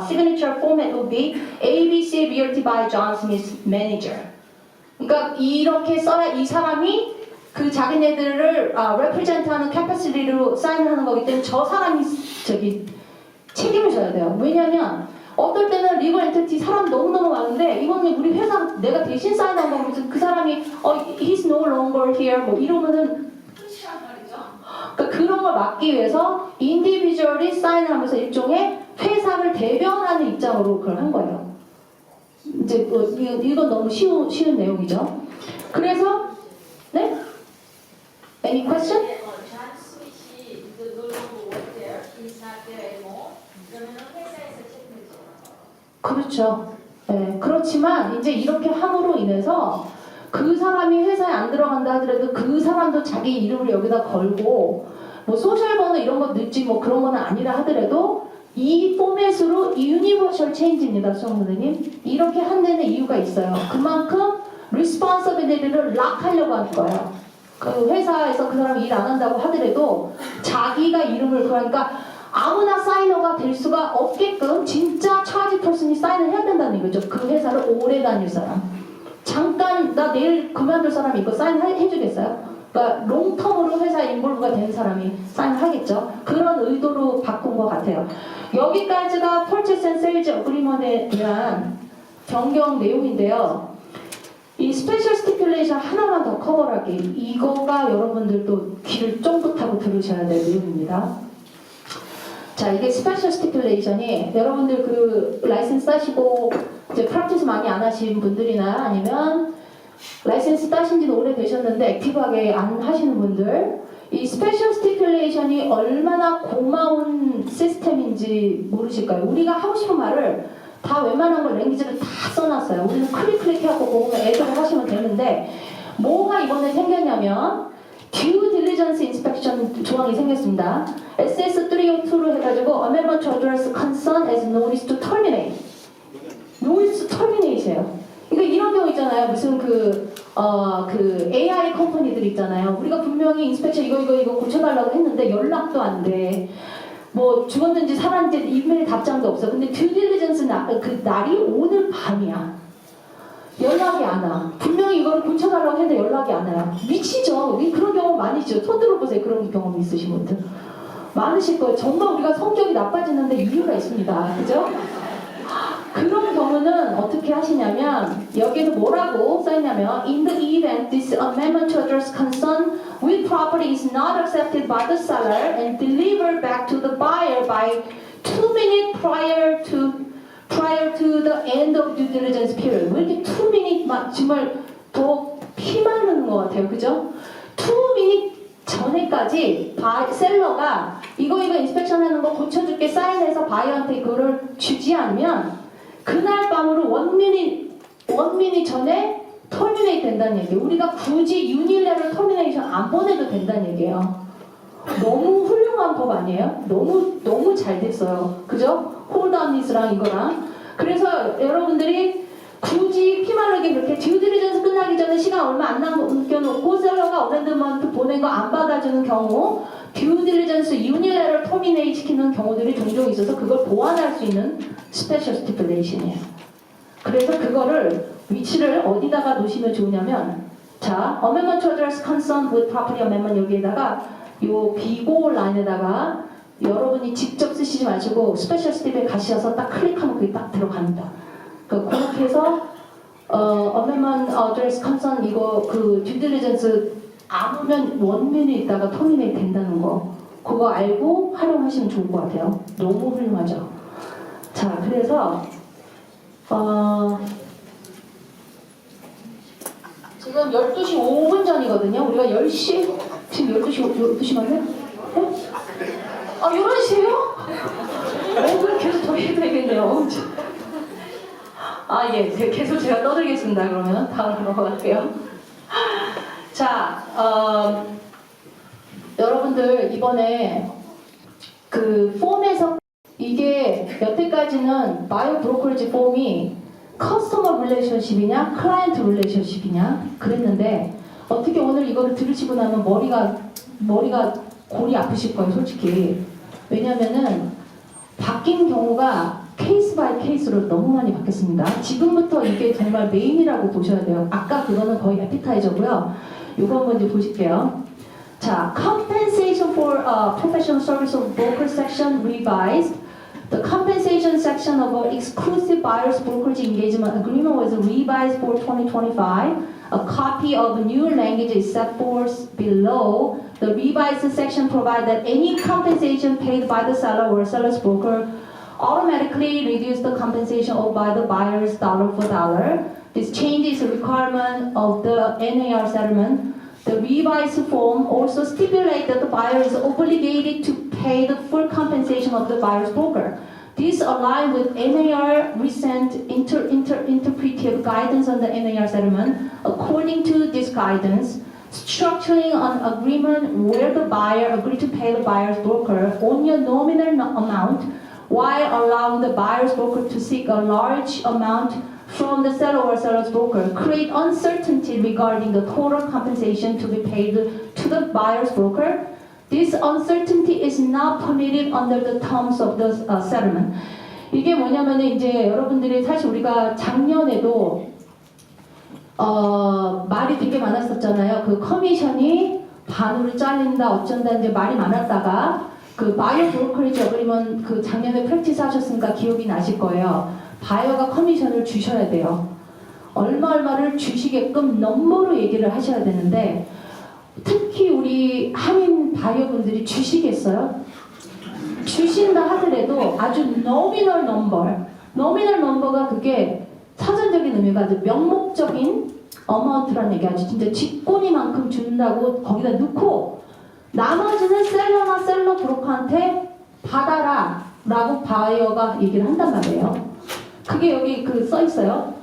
signature format would be ABC Realty by John Smith Manager. 그러니까 이렇게 써야 이 사람이 그 자기네들을 represent하는 capacity로 사인하는 거기 때문에 저 사람이 책임을 져야 돼요. 왜냐하면 어떨 때는 리걸 엔티티 사람 너무너무 많은데 이거는 우리 회사 내가 대신 사인한 거면서 그 사람이 he's no longer here 뭐 이러면은 끝이란 말이죠. 그러니까 그런 걸 막기 위해서 인디비주얼이 사인을 하면서 일종의 회사를 대변하는 입장으로 그걸 한 거예요. 이제 이건 너무 쉬운 내용이죠. 그래서 네? Any question? John Smith이 no longer work there, he's not there anymore. 그러면 회사에서 책임을 져요. 그렇죠. 네, 그렇지만 이제 이렇게 함으로 인해서 그 사람이 회사에 안 들어간다 하더라도 그 사람도 자기 이름을 여기다 걸고 뭐 소셜 번호 이런 거 넣지 뭐 그런 거는 아니라 하더라도 이 포맷으로 유니버셜 체인지입니다, 수험선생님. 이렇게 한 데는 이유가 있어요. 그만큼 리스폰서빌리티를 락하려고 하는 거예요. 그 회사에서 그 사람이 일 안 한다고 하더라도 자기가 이름을 그러니까 아무나 사이너가 될 수가 없게끔 진짜 차지 퍼슨이 사인을 해야 된다는 거죠. 그 회사를 오래 다닐 사람. 잠깐 나 내일 그만둘 사람이 이거 사인 해주겠어요? 그러니까 롱텀으로 회사에 인볼브가 된 사람이 사인하겠죠. 그런 의도로 바꾼 것 같아요. 여기까지가 Purchase and Sales Agreement에 대한 변경 내용인데요. 이 스페셜 스티플레이션 하나만 더 커버할게요. 이거가 여러분들도 귀를 쫑긋하고 들으셔야 될 내용입니다. 자, 이게 스페셜 스티플레이션이 여러분들 그 라이센스 따시고 이제 프랙티스 많이 안 하신 분들이나 아니면 라이센스 따신 지는 오래되셨는데 액티브하게 안 하시는 분들 이 스페셜 스티플레이션이 얼마나 고마운 시스템인지 모르실까요? 우리가 하고 싶은 말을 다 웬만한 걸 랭귀지를 다 써놨어요. 우리는 클릭 해갖고 보면 애드를 하시면 되는데 뭐가 이번에 생겼냐면 Due Diligence Inspection 조항이 생겼습니다. SS302로 해가지고 Amendment to address concern as notice to terminate. notice to terminate예요. 그러니까 이런 경우 있잖아요. 무슨 그 AI 컴퍼니들 있잖아요. 우리가 분명히 인스펙션 이거 고쳐달라고 했는데 연락도 안 돼. 뭐 죽었는지 살았는지 이메일 답장도 없어. 근데 듀딜리전스 그 날이 오늘 밤이야. 연락이 안 와. 분명히 이거를 고쳐달라고 했는데 연락이 안 와요. 미치죠. 그런 경험 많이 있죠. 손 들어보세요. 그런 경험 있으신 분들. 많으실 거예요. 정말 우리가 성격이 나빠지는데 이유가 있습니다. 그죠? 그런 경우는 어떻게 하시냐면 여기에서 뭐라고 써있냐면 In the event this amendment to address concern with property is not accepted by the seller and delivered back to the buyer by 2 minutes prior to the end of due diligence period. 왜 이렇게 2 minutes 정말 더 피말르는 것 같아요. 그죠? 2 minutes 전에까지 셀러가 이거 인스펙션 하는 거 고쳐줄게 사인해서 바이어한테 이거를 주지 않으면 그날 밤으로 원미닛 전에 터미네이트 된다는 얘기예요. 우리가 굳이 유니레럴 터미네이션 안 보내도 된다는 얘기예요. 너무 훌륭한 법 아니에요? 너무 잘 됐어요. 그죠? 홀드암니스랑 이거랑. 그래서 여러분들이 굳이 피말르게 그렇게 듀디리전스 끝나기 전에 시간 얼마 안 남겨놓고 셀러가 어멘드먼트 보낸 거 안 받아주는 경우 듀디리전스 유니레럴 터미네이트 시키는 경우들이 종종 있어서 그걸 보완할 수 있는 스페셜 스티플레이션이에요. 그래서 그거를 위치를 어디다가 놓으시면 좋으냐면 자, Amendment to address concern with property amendment 여기에다가 요 비고 라인에다가 여러분이 직접 쓰시지 마시고 스페셜 스티플에 가셔서 딱 클릭하면 그게 딱 들어갑니다. 그렇게 해서 Amendment address concern 이거 그 due diligence 아무면 원민이 있다가 터미네이트 된다는 거 그거 알고 활용하시면 좋을 것 같아요. 너무 훌륭하죠. 자, 그래서 지금 12시 5분 전이거든요. 우리가 10시 지금 12시 맞나요? 어? 아, 11시에요? 그럼 계속 더 해드려야겠네요. 아, 예. 계속 제가 떠들겠습니다. 그러면 다음으로 넘어갈게요. 자, 여러분들 이번에 그 폼에서 이게 여태까지는 바이오 브로커리지 폼이 커스터머 릴레이션십이냐 클라이언트 릴레이션십이냐 그랬는데 어떻게 오늘 이거를 들으시고 나면 머리가 골이 아프실 거예요, 솔직히. 왜냐면은 바뀐 경우가 케이스 바이 케이스로 너무 많이 바뀌었습니다. 지금부터 이게 정말 메인이라고 보셔야 돼요. 아까 그거는 거의 에피타이저고요. 이거 한번 이제 보실게요. 자, compensation for professional service of broker section revised. The compensation section of an exclusive buyer's brokerage engagement agreement was revised for 2025. A copy of new language is set forth below. The revised section provides that any compensation paid by the seller or seller's broker automatically reduce the compensation owed by the buyers dollar for dollar. This change is a requirement of the NAR settlement. The revised form also stipulates that the buyer is obligated to pay the full compensation of the buyer's broker. This aligns with NAR recent interpretive guidance on the NAR settlement. According to this guidance, structuring an agreement where the buyer agreed to pay the buyer's broker only a nominal amount while allowing the buyer's broker to seek a large amount from the seller or seller's broker create uncertainty regarding the total compensation to be paid to the buyer's broker. This uncertainty is not permitted under the terms of the settlement. 이게 뭐냐면은 이제 여러분들이 사실 우리가 작년에도 말이 되게 많았었잖아요. 그 커미션이 반으로 잘린다 어쩐다 이제 말이 많았다가 그 바이어 브로커리지 어그리먼트 그 작년에 프랙티스 하셨으니까 기억이 나실 거예요. 바이어가 커미션을 주셔야 돼요. 얼마를 주시게끔 넘버로 얘기를 하셔야 되는데 특히 우리 한인 바이어분들이 주시겠어요? 주신다 하더라도 아주 노미널 넘버가 그게 사전적인 의미가 아주 명목적인 어마운트라는 얘기 아주 진짜 쥐꼬리만큼 준다고 거기다 넣고 나머지는 셀러나 셀러 브로커한테 받아라 라고 바이어가 얘기를 한단 말이에요. 그게 여기 그 써 있어요.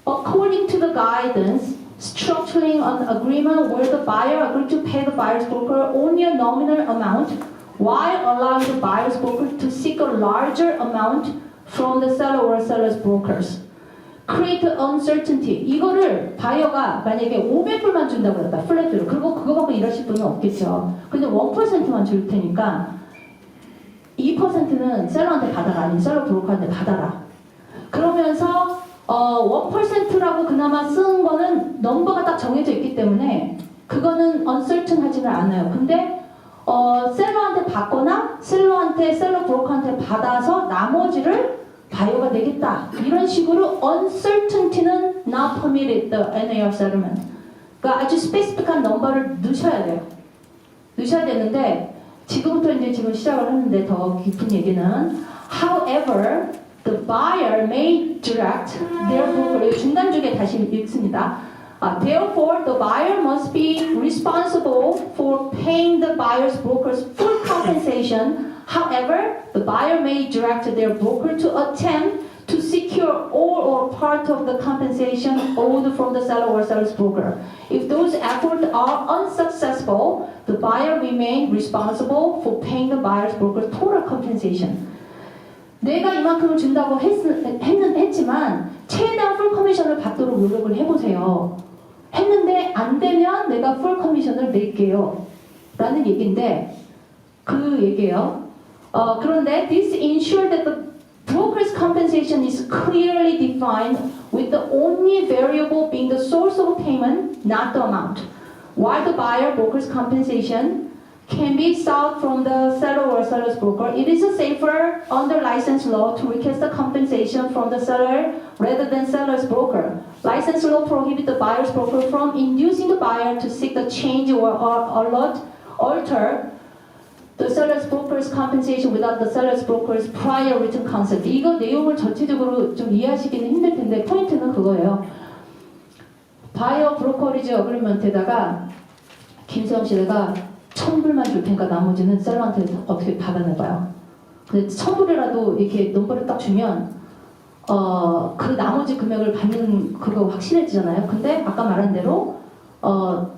According to the guidance, structuring an agreement where the buyer agreed to pay the buyer's broker only a nominal amount while allowing the buyer's broker to seek a larger amount from the seller or seller's brokers. Create uncertainty. 이거를 바이어가 만약에 500불만 준다고 했다. 플랫으로. 그리고 그거 갖고 일하실 분은 없겠죠. 근데 1%만 줄 테니까 2%는 셀러한테 받아라. 아니면 셀러 브로커한테 받아라. 그러면서 1%라고 그나마 쓴 거는 넘버가 딱 정해져 있기 때문에 그거는 uncertain 하지는 않아요. 근데 셀러한테 받거나 셀러 브로커한테 받아서 나머지를 바이오가 내겠다. 이런 식으로 uncertainty는 not permitted the NAR settlement. 그러니까 아주 스페시픽한 넘버를 넣으셔야 돼요. 넣으셔야 되는데 지금부터 이제 지금 시작을 하는데 더 깊은 얘기는 however the buyer may direct their broker 중간중에 다시 읽습니다. Therefore, the buyer must be responsible for paying the buyer's broker's full compensation. However, the buyer may direct their broker to attempt to secure all or part of the compensation owed from the seller or seller's broker. If those efforts are unsuccessful, the buyer remains responsible for paying the buyer's broker's total compensation. 내가 이만큼을 준다고 했지만 최대한 풀 커미션을 받도록 노력을 해보세요. 했는데 안 되면 내가 풀 커미션을 낼게요. 라는 얘기인데 그 얘기예요. 그런데 this ensures that the broker's compensation is clearly defined with the only variable being the source of payment, not the amount. While the buyer broker's compensation can be sought from the seller or seller's broker, it is safer under license law to request the compensation from the seller rather than seller's broker. License law prohibits the buyer's broker from inducing the buyer to seek the change or alter the seller's broker's compensation without the seller's broker's prior written consent. 이거 내용을 전체적으로 좀 이해하시기는 힘들 텐데 포인트는 그거예요. 바이어 브로커리지 어그리먼트에다가 김수영 씨가 1,000불만 줄 테니까 나머지는 셀러한테 어떻게 받아내봐요. 근데 1,000불이라도 이렇게 넘버를 딱 주면 그 나머지 금액을 받는 그거 확실해지잖아요. 근데 아까 말한 대로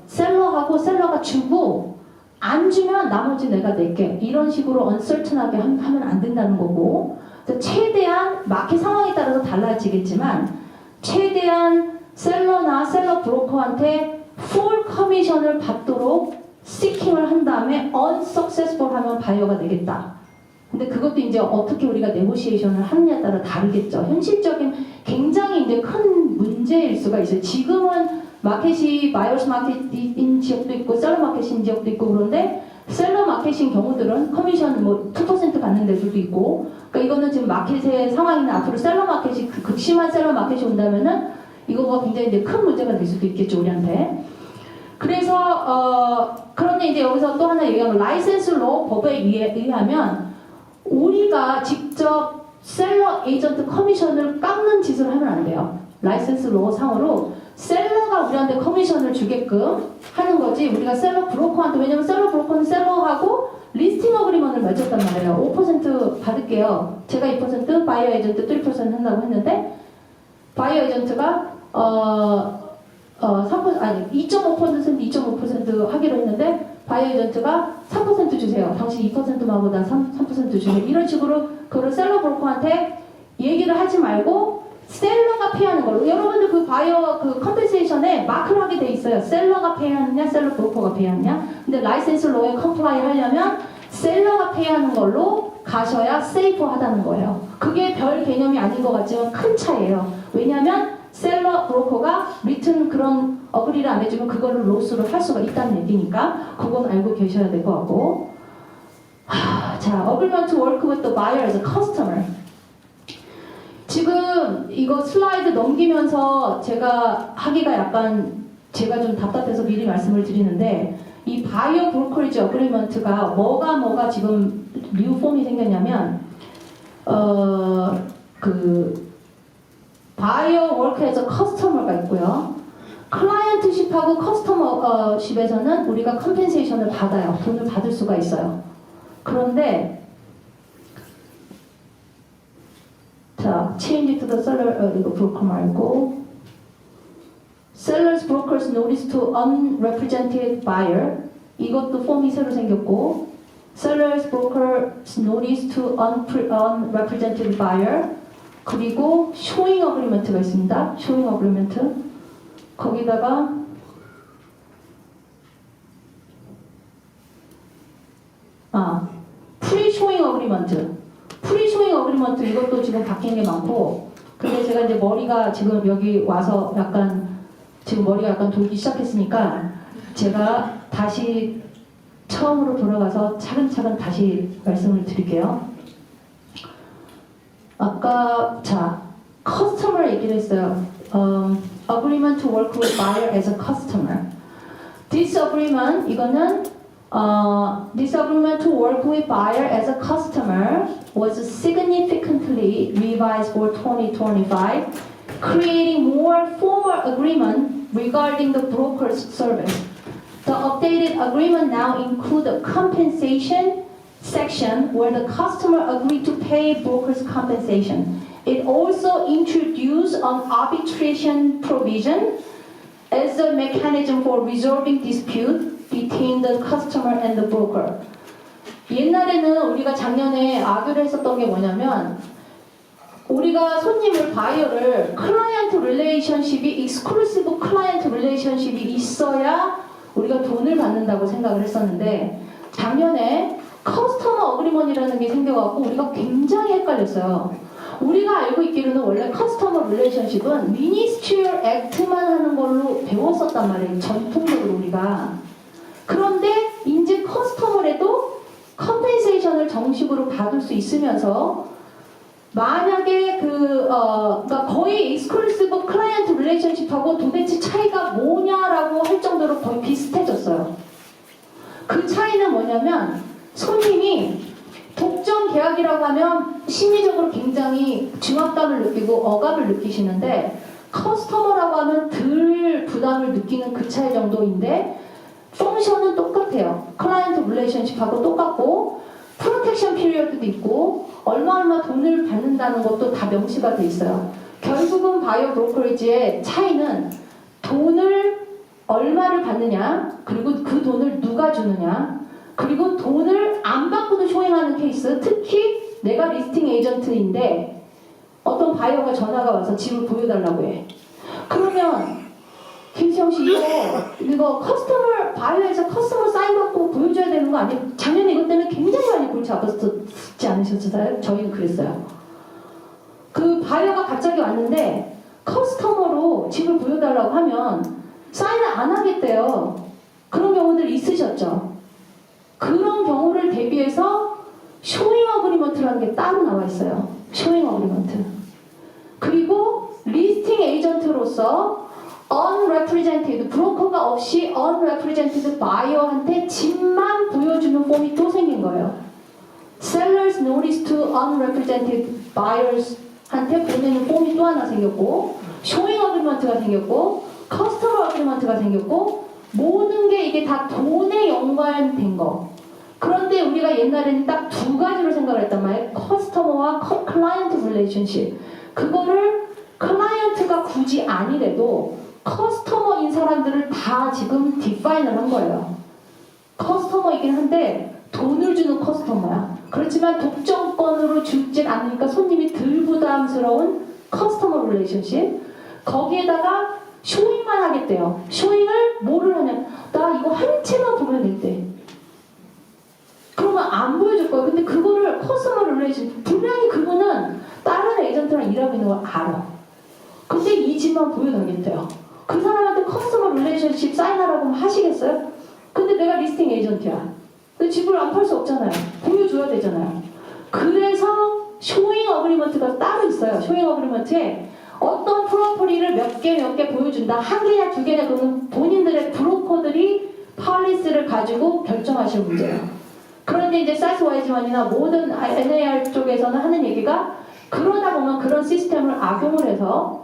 셀러하고 셀러가 주고 안 주면 나머지 내가 낼게. 이런 식으로 uncertain하게 하면 안 된다는 거고, 최대한 마켓 상황에 따라서 달라지겠지만 최대한 셀러나 셀러 브로커한테 full 커미션을 받도록 시킹을 한 다음에 unsuccessful 하면 바이어가 되겠다. 근데 그것도 이제 어떻게 우리가 네고시에이션을 하느냐에 따라 다르겠죠. 현실적인 굉장히 이제 큰 문제일 수가 있어요. 지금은 마켓이 바이어스 마켓인 지역도 있고 셀러 마켓인 지역도 있고 그런데 셀러 마켓인 경우들은 커미션 뭐 2% 받는 데들도 있고, 그러니까 이거는 지금 마켓의 상황이나 앞으로 셀러 마켓이 극심한 셀러 마켓이 온다면은 이거가 굉장히 이제 큰 문제가 될 수도 있겠죠, 우리한테. 그래서 그런데 이제 여기서 또 하나 얘기하면 라이센스 로 법에 의하면 우리가 직접 셀러 에이전트 커미션을 깎는 짓을 하면 안 돼요. 라이센스 로 상으로 셀러가 우리한테 커미션을 주게끔 하는 거지, 우리가 셀러 브로커한테, 왜냐면 셀러 브로커는 셀러하고 리스팅 어그리먼을 맺었단 말이에요. 5% 받을게요. 제가 2%, 바이어 에이전트 3% 한다고 했는데 바이어 에이전트가 2.5% 하기로 했는데 바이어 에이전트가 3% 주세요. 당신 2%하고 난 3% 주세요. 이런 식으로 그걸 셀러 브로커한테 얘기를 하지 말고 셀러가 페이하는 걸로. 여러분들 그 바이어 그 컴펜세이션에 마크를 하게 돼 있어요. 셀러가 페이하느냐 셀러 브로커가 페이하느냐. 근데 라이센스 로에 컴플라이 하려면 셀러가 페이하는 걸로 가셔야 세이프하다는 거예요. 그게 별 개념이 아닌 것 같지만 큰 차이예요. 왜냐하면 셀러 브로커가 리튼 그런 어그리를 안 해주면 그거를 로스로 할 수가 있다는 얘기니까 그건 알고 계셔야 될 것 같고. 자, agreement to work with the buyer as a customer. 지금 이거 슬라이드 넘기면서 제가 하기가 약간 제가 좀 답답해서 미리 말씀을 드리는데, 이 바이어 브로커리지 어그리먼트가 뭐가 지금 뉴 폼이 생겼냐면 그 바이어 워크 에서 커스터머가 있고요. 클라이언트십하고 커스터머십에서는 우리가 컴펜세이션을 받아요. 돈을 받을 수가 있어요. 그런데 자, change to the seller, 이거 브로커 말고 seller's broker's notice to unrepresented buyer, 이것도 폼이 새로 생겼고, seller's broker's notice to unrepresented buyer, 그리고 showing agreement가 있습니다. showing agreement. 거기다가 pre-showing agreement. 프리쇼잉 어그리먼트, 이것도 지금 바뀐 게 많고, 근데 제가 이제 머리가 지금 여기 와서 약간 지금 머리가 약간 돌기 시작했으니까 제가 다시 처음으로 돌아가서 차근차근 다시 말씀을 드릴게요. 아까 자 커스터머 얘기를 했어요. Agreement to work with buyer as a customer. This agreement, 이거는 this agreement to work with buyer as a customer was significantly revised for 2025, creating more formal agreement regarding the broker's service. The updated agreement now includes a compensation section where the customer agreed to pay broker's compensation. It also introduced an arbitration provision as a mechanism for resolving dispute between the customer and the broker. 옛날에는 우리가 작년에 아규를 했었던 게 뭐냐면, 우리가 손님을 바이어를 클라이언트 릴레이션십이 익스클루시브 클라이언트 릴레이션십이 있어야 우리가 돈을 받는다고 생각을 했었는데, 작년에 커스터머 어그리먼이라는 게 생겨갖고 우리가 굉장히 헷갈렸어요. 우리가 알고 있기로는 원래 커스터머 릴레이션십은 미니스트리얼 액트만 하는 걸로 배웠었단 말이에요. 전통적으로 우리가. 그런데 이제 커스터머에도 컴펜세이션을 정식으로 받을 수 있으면서, 만약에 그러니까 거의 익스클루시브 클라이언트 릴레이션십하고 도대체 차이가 뭐냐라고 할 정도로 거의 비슷해졌어요. 그 차이는 뭐냐면, 손님이 독점 계약이라고 하면 심리적으로 굉장히 중압감을 느끼고 억압을 느끼시는데, 커스터머라고 하면 덜 부담을 느끼는 그 차이 정도인데 펑션은 똑같아요. 클라이언트 릴레이션십하고 똑같고 프로텍션 피리어드도 있고 얼마 돈을 받는다는 것도 다 명시가 돼 있어요. 결국은 바이오 브로커리지의 차이는 돈을 얼마를 받느냐, 그리고 그 돈을 누가 주느냐, 그리고 돈을 안 받고도 쇼잉하는 케이스, 특히 내가 리스팅 에이전트인데 어떤 바이어가 전화가 와서 집을 보여달라고 해. 그러면 김수영 씨 이거 커스터머 바이어에서 커스터머 사인 받고 보여줘야 되는 거 아니에요? 작년에 이것 때문에 굉장히 많이 골치 아팠지 않으셨어요? 저희는 그랬어요. 그 바이어가 갑자기 왔는데 커스터머로 집을 보여달라고 하면 사인을 안 하겠대요. 그런 경우들 있으셨죠? 그런 경우를 대비해서 쇼잉 어그리먼트라는 게 따로 나와 있어요. 쇼잉 어그리먼트. 그리고 리스팅 에이전트로서 unrepresented, 브로커가 없이 unrepresented buyer한테 집만 보여주는 폼이 또 생긴 거예요. Sellers notice to unrepresented buyers한테 보내는 폼이 또 하나 생겼고, 쇼잉 어그리먼트가 생겼고, 커스터머 어그리먼트가 생겼고, 모든 게 이게 다 돈에 연관된 거. 그런데 우리가 옛날에는 딱 두 가지로 생각을 했단 말이에요. 커스터머와 클라이언트 릴레이션십. 그거를 클라이언트가 굳이 아니래도 커스터머인 사람들을 다 지금 디파인을 한 거예요. 커스터머이긴 한데 돈을 주는 커스터머야. 그렇지만 독점권으로 주진 않으니까 손님이 덜 부담스러운 커스터머 릴레이션십. 거기에다가 쇼잉만 하겠대요. 쇼잉을 뭐를 하냐? 나 이거 한 채만 보면 된대. 그러면 안 보여줄 거예요. 근데 그거를 커스터머 릴레이션, 분명히 그분은 다른 에이전트랑 일하고 있는 걸 알아. 근데 이 집만 보여달겠대요. 그 사람한테 커스터머 릴레이션십 사인하라고 하면 하시겠어요? 근데 내가 리스팅 에이전트야. 근데 집을 안 팔 수 없잖아요. 보여줘야 되잖아요. 그래서 쇼잉 어그리먼트가 따로 있어요. 쇼잉 어그리먼트에 어떤 프로퍼리를 몇 개 보여준다. 한 개냐 두 개냐 그건 본인들의 브로커들이 폴리시를 가지고 결정하실 문제예요. 그런데 이제 사이스 와이즈만이나 모든 NAR 쪽에서는 하는 얘기가 그러다 보면 그런 시스템을 악용을 해서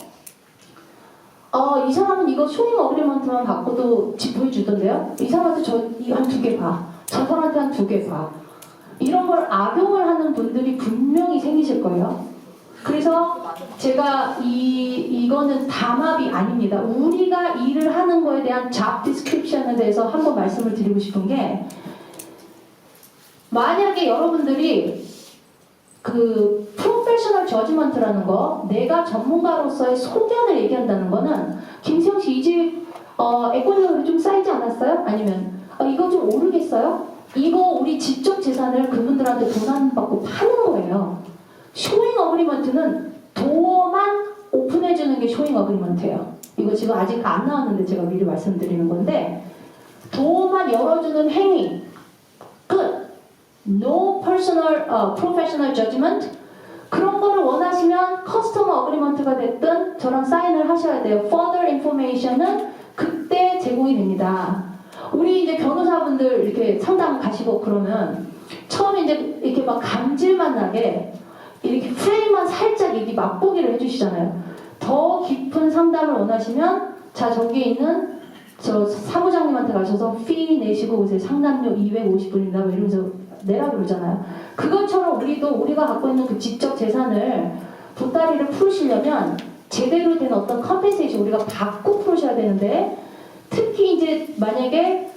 이 사람은 이거 쇼잉 어그리먼트만 받고도 집 보여주던데요? 이 사람한테 한 두 개 봐. 저 사람한테 한 두 개 봐. 이런 걸 악용을 하는 분들이 분명히 생기실 거예요. 그래서 제가 이거는 담합이 아닙니다. 우리가 일을 하는 거에 대한 잡 디스크립션에 대해서 한번 말씀을 드리고 싶은 게 만약에 여러분들이 그 프로페셔널 저지먼트라는 거, 내가 전문가로서의 소견을 얘기한다는 거는 김수영 씨 이 집 에코노미가 좀 쌓이지 않았어요? 아니면 이거 좀 오르겠어요? 이거 우리 지적 재산을 그분들한테 돈 안 받고 파는 거예요. 쇼잉 어그리먼트는 도어만 오픈해주는 게 쇼잉 어그리먼트예요. 이거 지금 아직 안 나왔는데 제가 미리 말씀드리는 건데 도어만 열어주는 행위 끝. No personal, professional judgment. 그런 거를 원하시면 커스터머 어그리먼트가 됐든 저랑 사인을 하셔야 돼요. Further information은 그때 제공이 됩니다. 우리 이제 변호사분들 이렇게 상담 가시고 그러면 처음에 이제 이렇게 막 감질만 나게 이렇게 프레임만 살짝 이렇게 맛보기를 해주시잖아요. 더 깊은 상담을 원하시면 자 저기에 있는 저 사무장님한테 가셔서 피 내시고 오세요. 상담료 250불입니다. 뭐 이러면서 내라 그러잖아요. 그것처럼 우리가 갖고 있는 그 지적 재산을 보따리를 풀으시려면 제대로 된 어떤 컴펜세이션 우리가 받고 풀으셔야 되는데 특히 이제 만약에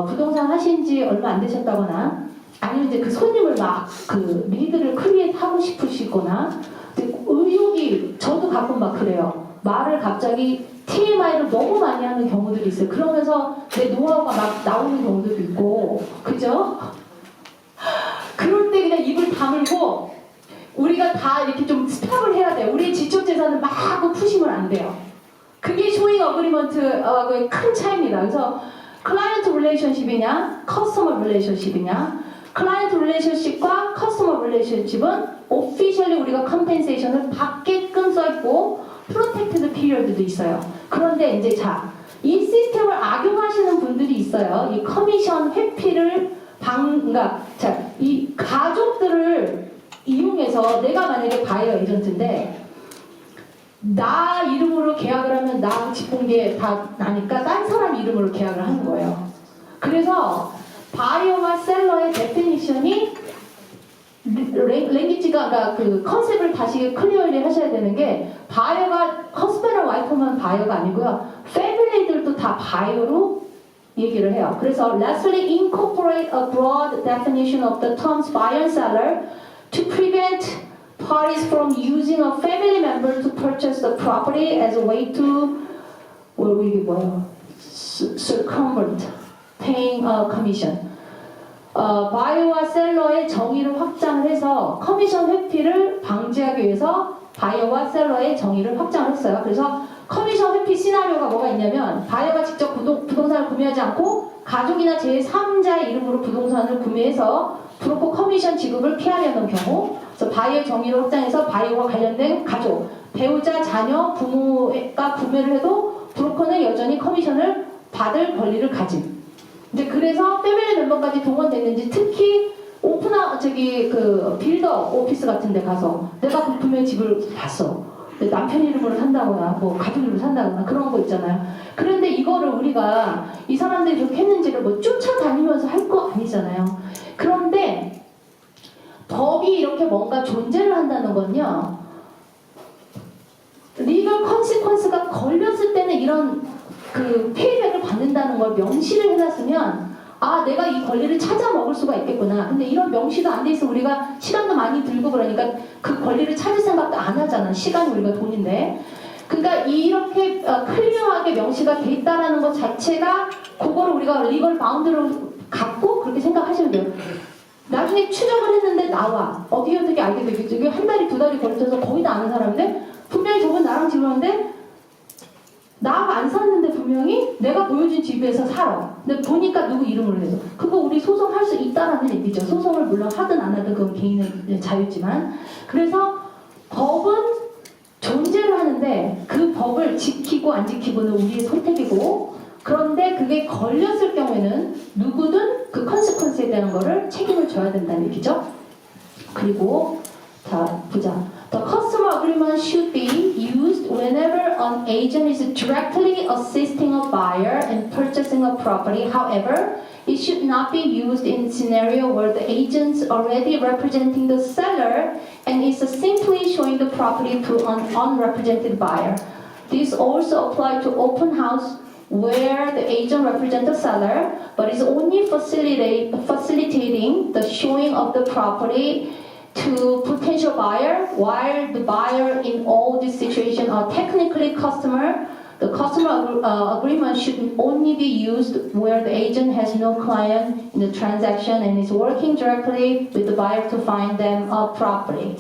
부동산 하신 지 얼마 안 되셨다거나 아니면 이제 그 손님을 막 그 리드를 크리에이트 하고 싶으시거나 의욕이 저도 가끔 막 그래요. 말을 갑자기 TMI를 너무 많이 하는 경우들이 있어요. 그러면서 내 노하우가 막 나오는 경우들도 있고 그죠? 그럴 때 그냥 입을 다물고 우리가 다 이렇게 좀 스탑을 해야 돼요. 우리의 지적 재산을 막 하고 푸시면 안 돼요. 그게 쇼잉 어그리먼트하고의 큰 차이입니다. 그래서 클라이언트 릴레이션십이냐 커스터머 릴레이션십이냐 클라이언트 릴레이션십과 커스터머 릴레이션십은 오피셜리 우리가 컴펜세이션을 받게끔 써있고 프로텍티드 피리어드도 있어요. 그런데 이제 이 시스템을 악용하시는 분들이 있어요. 이 커미션 회피를 그러니까 이 가족들을 이용해서 내가 만약에 바이어 에이전트인데 나 이름으로 계약을 하면 나하고 직공계 다 나니까 딴 사람 이름으로 계약을 하는 거예요. 그래서 바이어와 셀러의 데피니션이 랭귀지가 그러니까 그 컨셉을 다시 클리어리 하셔야 되는 게 바이어가 허스밴드 와이프만 바이어가 아니고요. 패밀리들도 다 바이어로 얘기를 해요. 그래서 lastly incorporate a broad definition of the terms buyer and seller to prevent parties from using a family member to purchase the property as a way to 이게 뭐예요? circumvent paying a commission. 바이어와 셀러의 정의를 확장을 해서 커미션 회피를 방지하기 위해서 바이어와 셀러의 정의를 확장을 했어요. 그래서 커미션 회피 시나리오가 뭐가 있냐면 바이어가 직접 부동산을 구매하지 않고 가족이나 제3자의 이름으로 부동산을 구매해서 브로커 커미션 지급을 피하려는 경우, 그래서 바이어 정의를 확장해서 바이어와 관련된 가족, 배우자, 자녀, 부모가 구매를 해도 브로커는 여전히 커미션을 받을 권리를 가짐. 이제 그래서 패밀리 멤버까지 동원됐는지 특히 그 빌더 오피스 같은 데 가서 내가 분명히 집을 봤어. 남편 이름으로 산다거나 뭐 가족 이름으로 산다거나 그런 거 있잖아요. 그런데 이거를 우리가 이 사람들이 그렇게 했는지를 뭐 쫓아다니면서 할 거 아니잖아요. 그런데 법이 이렇게 뭔가 존재를 한다는 건요. 리걸 컨시퀀스가 걸렸을 때는 이런 그 페이백을 받는다는 걸 명시를 해놨으면 아 내가 이 권리를 찾아 먹을 수가 있겠구나. 근데 이런 명시도 안 돼 있어 우리가 시간도 많이 들고 그러니까 그 권리를 찾을 생각도 안 하잖아. 시간이 우리가 돈인데. 그러니까 이렇게 클리어하게 명시가 돼 있다라는 것 자체가 그거를 우리가 리걸 바운드로 갖고 그렇게 생각하시면 돼요. 나중에 추적을 했는데 나와. 어떻게 알게 되겠죠. 이게 한 달이 두 달이 걸쳐서 거의 다 아는 사람인데 분명히 저분 나랑 지내는데 나가 안 샀는데 분명히 내가 보여준 집에서 살아. 근데 보니까 누구 이름으로 해서 그거 우리 소송할 수 있다라는 얘기죠. 소송을 물론 하든 안 하든 그건 개인의 자유지만 그래서 법은 존재를 하는데 그 법을 지키고 안 지키고는 우리의 선택이고 그런데 그게 걸렸을 경우에는 누구든 그 컨시퀀스에 대한 거를 책임을 져야 된다는 얘기죠. 그리고 자 보자. The customer agreement should be used whenever an agent is directly assisting a buyer in purchasing a property. However, it should not be used in scenario where the agent is already representing the seller and is simply showing the property to an unrepresented buyer. This also applies to open house where the agent represents the seller but is only facilitating the showing of the property to potential buyer, while the buyer in all these situations are technically customer. The customer agreement should only be used where the agent has no client in the transaction and is working directly with the buyer to find them a property.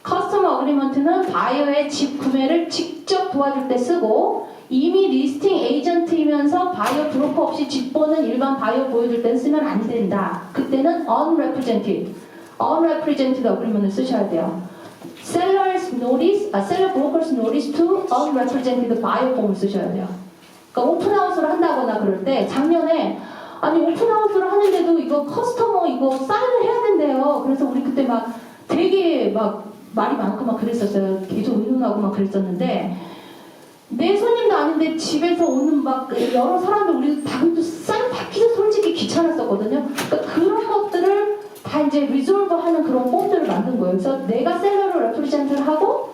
Customer agreement는 바이어의 집 구매를 직접 도와줄 때 쓰고 이미 리스팅 에이전트이면서 바이어 브로커 없이 집 보는 일반 바이어 보여줄 때는 쓰면 안 된다. 그때는 unrepresented agreement을 쓰셔야 돼요. Seller's notice, seller broker's notice to unrepresented buyer form을 쓰셔야 돼요. 그러니까 오픈하우스를 한다거나 그럴 때 작년에 아니 오픈하우스를 하는데도 이거 커스터머 이거 사인을 해야 된대요. 그래서 우리 그때 막 되게 막 말이 많고 막 그랬었어요. 계속 의논하고 막 그랬었는데 내 손님도 아닌데 집에서 오는 막 여러 사람들 우리 당도 사인 받기도 솔직히 귀찮았었거든요. 그러니까 그런 것들을 다 이제 리졸브하는 그런 폼들을 만든 거예요. 그래서 내가 셀러를 레프리젠트를 하고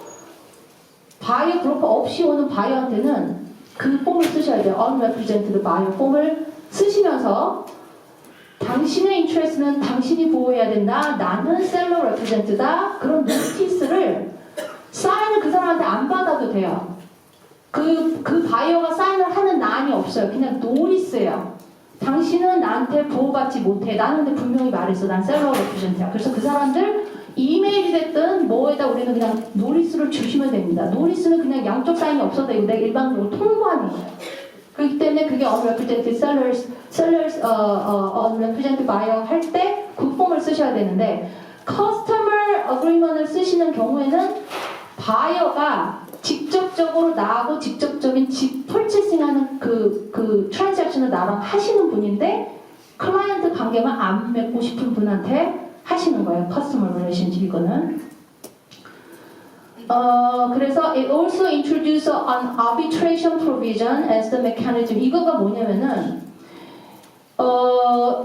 바이어 브로커 없이 오는 바이어한테는 그 폼을 쓰셔야 돼요. unrepresented buyer 폼을 쓰시면서 당신의 인트레스는 당신이 보호해야 된다. 나는 셀러 레프리젠트다. 그런 노티스를 사인을 그 사람한테 안 받아도 돼요. 그 바이어가 사인을 하는 난이 없어요. 그냥 노리스예요. 당신은 나한테 보호받지 못해. 나는 근데 분명히 말했어. 난 셀러 레프리젠트야. 그래서 그 사람들 이메일이 됐든 뭐에다 우리는 그냥 노리스를 주시면 됩니다. 노리스는 그냥 양쪽 사인이 없어도 되고 내가 일반적으로 통보하는 거예요. 그렇기 때문에 그게 unrepresented sellers, unrepresented buyer 할 때 그 폼을 쓰셔야 되는데 customer agreement을 쓰시는 경우에는 바이어가 직접적으로 나하고 직접적인 집 펄체싱하는 그 트랜잭션을 나랑 하시는 분인데 클라이언트 관계만 안 맺고 싶은 분한테 하시는 거예요. 커스터머 릴레이션십 이거는 그래서 it also introduced an arbitration provision as the mechanism. 이거가 뭐냐면은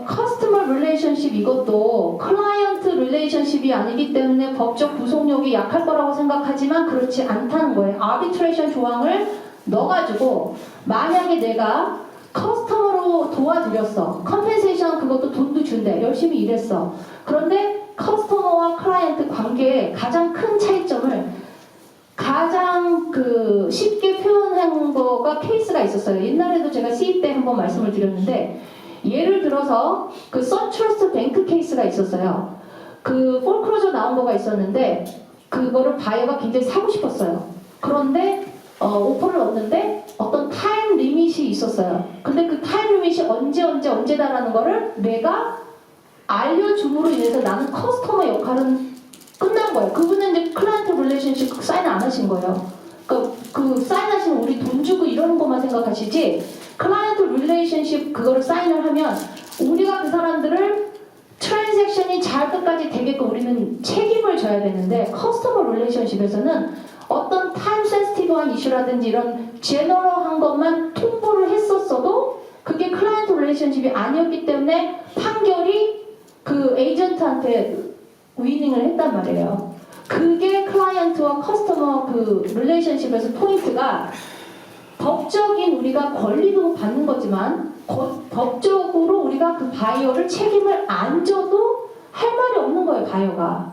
customer relationship 이것도 client relationship이 아니기 때문에 법적 구속력이 약할 거라고 생각하지만 그렇지 않다는 거예요. arbitration 조항을 넣어가지고 만약에 내가 커스터머로 도와드렸어. 컴펜세이션 그것도 돈도 준대. 열심히 일했어. 그런데 커스터머와 클라이언트 관계의 가장 큰 차이점을 가장 쉽게 표현한 거가 케이스가 있었어요. 옛날에도 제가 CE 때 한번 말씀을 드렸는데 예를 들어서 그 선트러스트 뱅크 케이스가 있었어요. 그 폴크로저 나온 거가 있었는데 그거를 바이어가 굉장히 사고 싶었어요. 그런데 오퍼를 넣었는데 어떤 타임 리밋이 있었어요. 근데 그 타임 리밋이 언제다라는 거를 내가 알려줌으로 인해서 나는 커스터머 역할은 끝난 거예요. 그분은 이제 클라이언트 릴레이션십 사인 안 하신 거예요. 그 사인하시면 우리 돈 주고 이러는 것만 생각하시지 클라이언트 릴레이션십 그거를 사인을 하면 우리가 그 사람들을 트랜잭션이 잘 끝까지 되게끔 우리는 책임을 져야 되는데 커스터머 릴레이션십에서는 어떤 타임 센시티브한 이슈라든지 이런 제너럴한 것만 통보를 했었어도 그게 클라이언트 릴레이션십이 아니었기 때문에 판결이 그 에이전트한테 위닝을 했단 말이에요. 그게 클라이언트와 커스터머 그 릴레이션십에서 포인트가 법적인 우리가 권리도 받는 거지만 법적으로 우리가 그 바이어를 책임을 안 져도 할 말이 없는 거예요, 바이어가.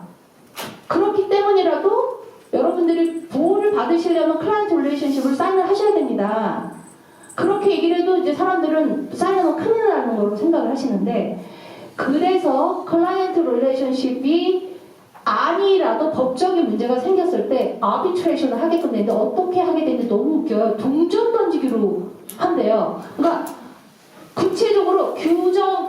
그렇기 때문이라도 여러분들이 보호를 받으시려면 클라이언트 릴레이션십을 사인을 하셔야 됩니다. 그렇게 얘기를 해도 이제 사람들은 사인하면 큰일 나는 걸로 생각을 하시는데 그래서 클라이언트 릴레이션십이 아니라도 법적인 문제가 생겼을 때 아비트레이션을 하게끔 되는데 어떻게 하게 되는지 너무 웃겨요. 동전 던지기로 한대요. 그러니까 구체적으로 규정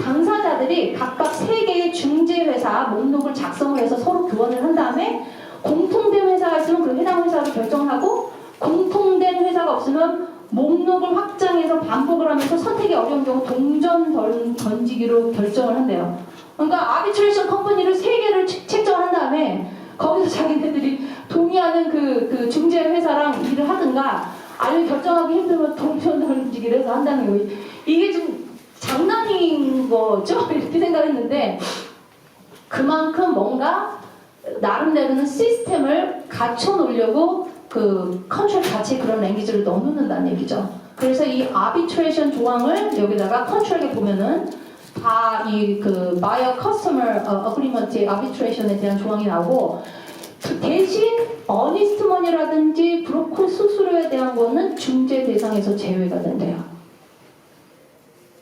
당사자들이 각각 3개의 중재회사 목록을 작성을 해서 서로 교환을 한 다음에 공통된 회사가 있으면 그 해당 회사를 결정하고 공통된 회사가 없으면 목록을 확장해서 반복을 하면서 선택이 어려운 경우 동전 던지기로 결정을 한대요. 그러니까 아비트레이션 컴퍼니를 3개를 책정한 다음에 거기서 자기네들이 동의하는 그 중재 회사랑 일을 하든가 아니면 결정하기 힘들면 동전 던지기를 해서 한다는 거예요. 이게 좀 장난인 거죠? 이렇게 생각했는데 그만큼 뭔가 나름대로는 시스템을 갖춰 놓으려고 그 컨트롤 자체에 그런 랭귀지를 넣어놓는다는 얘기죠. 그래서 이 아비트레이션 조항을 여기다가 컨트롤에 보면은 다 이 그 바이어 커스터머 어그리먼트의 아비트레이션에 대한 조항이 나오고 대신 어니스트 머니라든지 브로커 수수료에 대한 거는 중재 대상에서 제외가 된대요.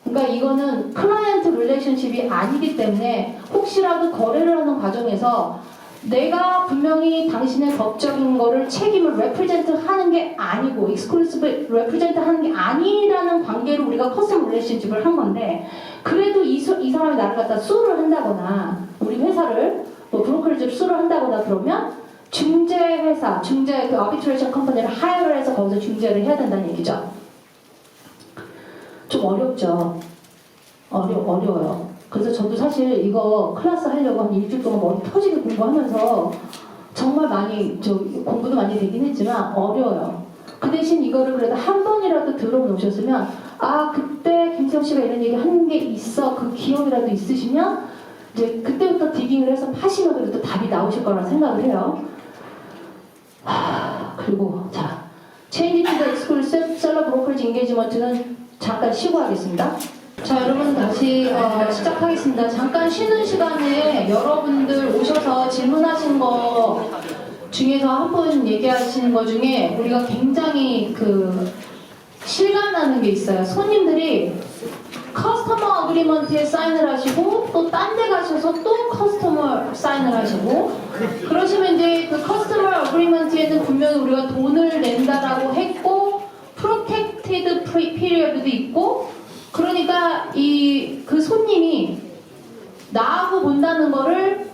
그러니까 이거는 클라이언트 릴레이션십이 아니기 때문에 혹시라도 거래를 하는 과정에서 내가 분명히 당신의 법적인 거를 책임을 레프레젠트 하는 게 아니고 익스클루시브 레프레젠트 하는 게 아니라는 관계로 우리가 커스텀 릴레이션십을 한 건데 그래도 이 사람이 나를 갖다 수를 한다거나 우리 회사를 뭐 브로커리지를 수를 한다거나 그러면 중재회사, 중재 그 아비트레이션 컴퍼니를 하이어를 해서 거기서 중재를 해야 된다는 얘기죠. 좀 어렵죠. 어려워요. 그래서 저도 사실 이거 클래스 하려고 한 일주일 동안 머리 터지게 공부하면서 정말 많이 공부도 많이 되긴 했지만 어려워요. 그 대신 이거를 그래도 한 번이라도 들어놓으셨으면 아 그때 김세영 씨가 이런 얘기 한 게 있어 그 기억이라도 있으시면 이제 그때부터 디깅을 해서 파시면 그래도 답이 나오실 거라 생각을 해요. 그리고 자 Change to the exclusive seller brokerage engagement는 잠깐 쉬고 하겠습니다. 자 여러분 다시 시작하겠습니다. 잠깐 쉬는 시간에 여러분들 오셔서 질문하신 거 중에서 한 분 얘기하시는 거 중에 우리가 굉장히 실감나는 게 있어요. 손님들이 커스터머 어그리먼트에 사인을 하시고 또 딴 데 가셔서 또 커스터머 사인을 하시고 그러시면 이제 그 커스터머 어그리먼트에는 분명히 우리가 돈을 낸다라고 했고 프로텍티드 피리어드도 있고 그러니까 그 손님이 나하고 본다는 거를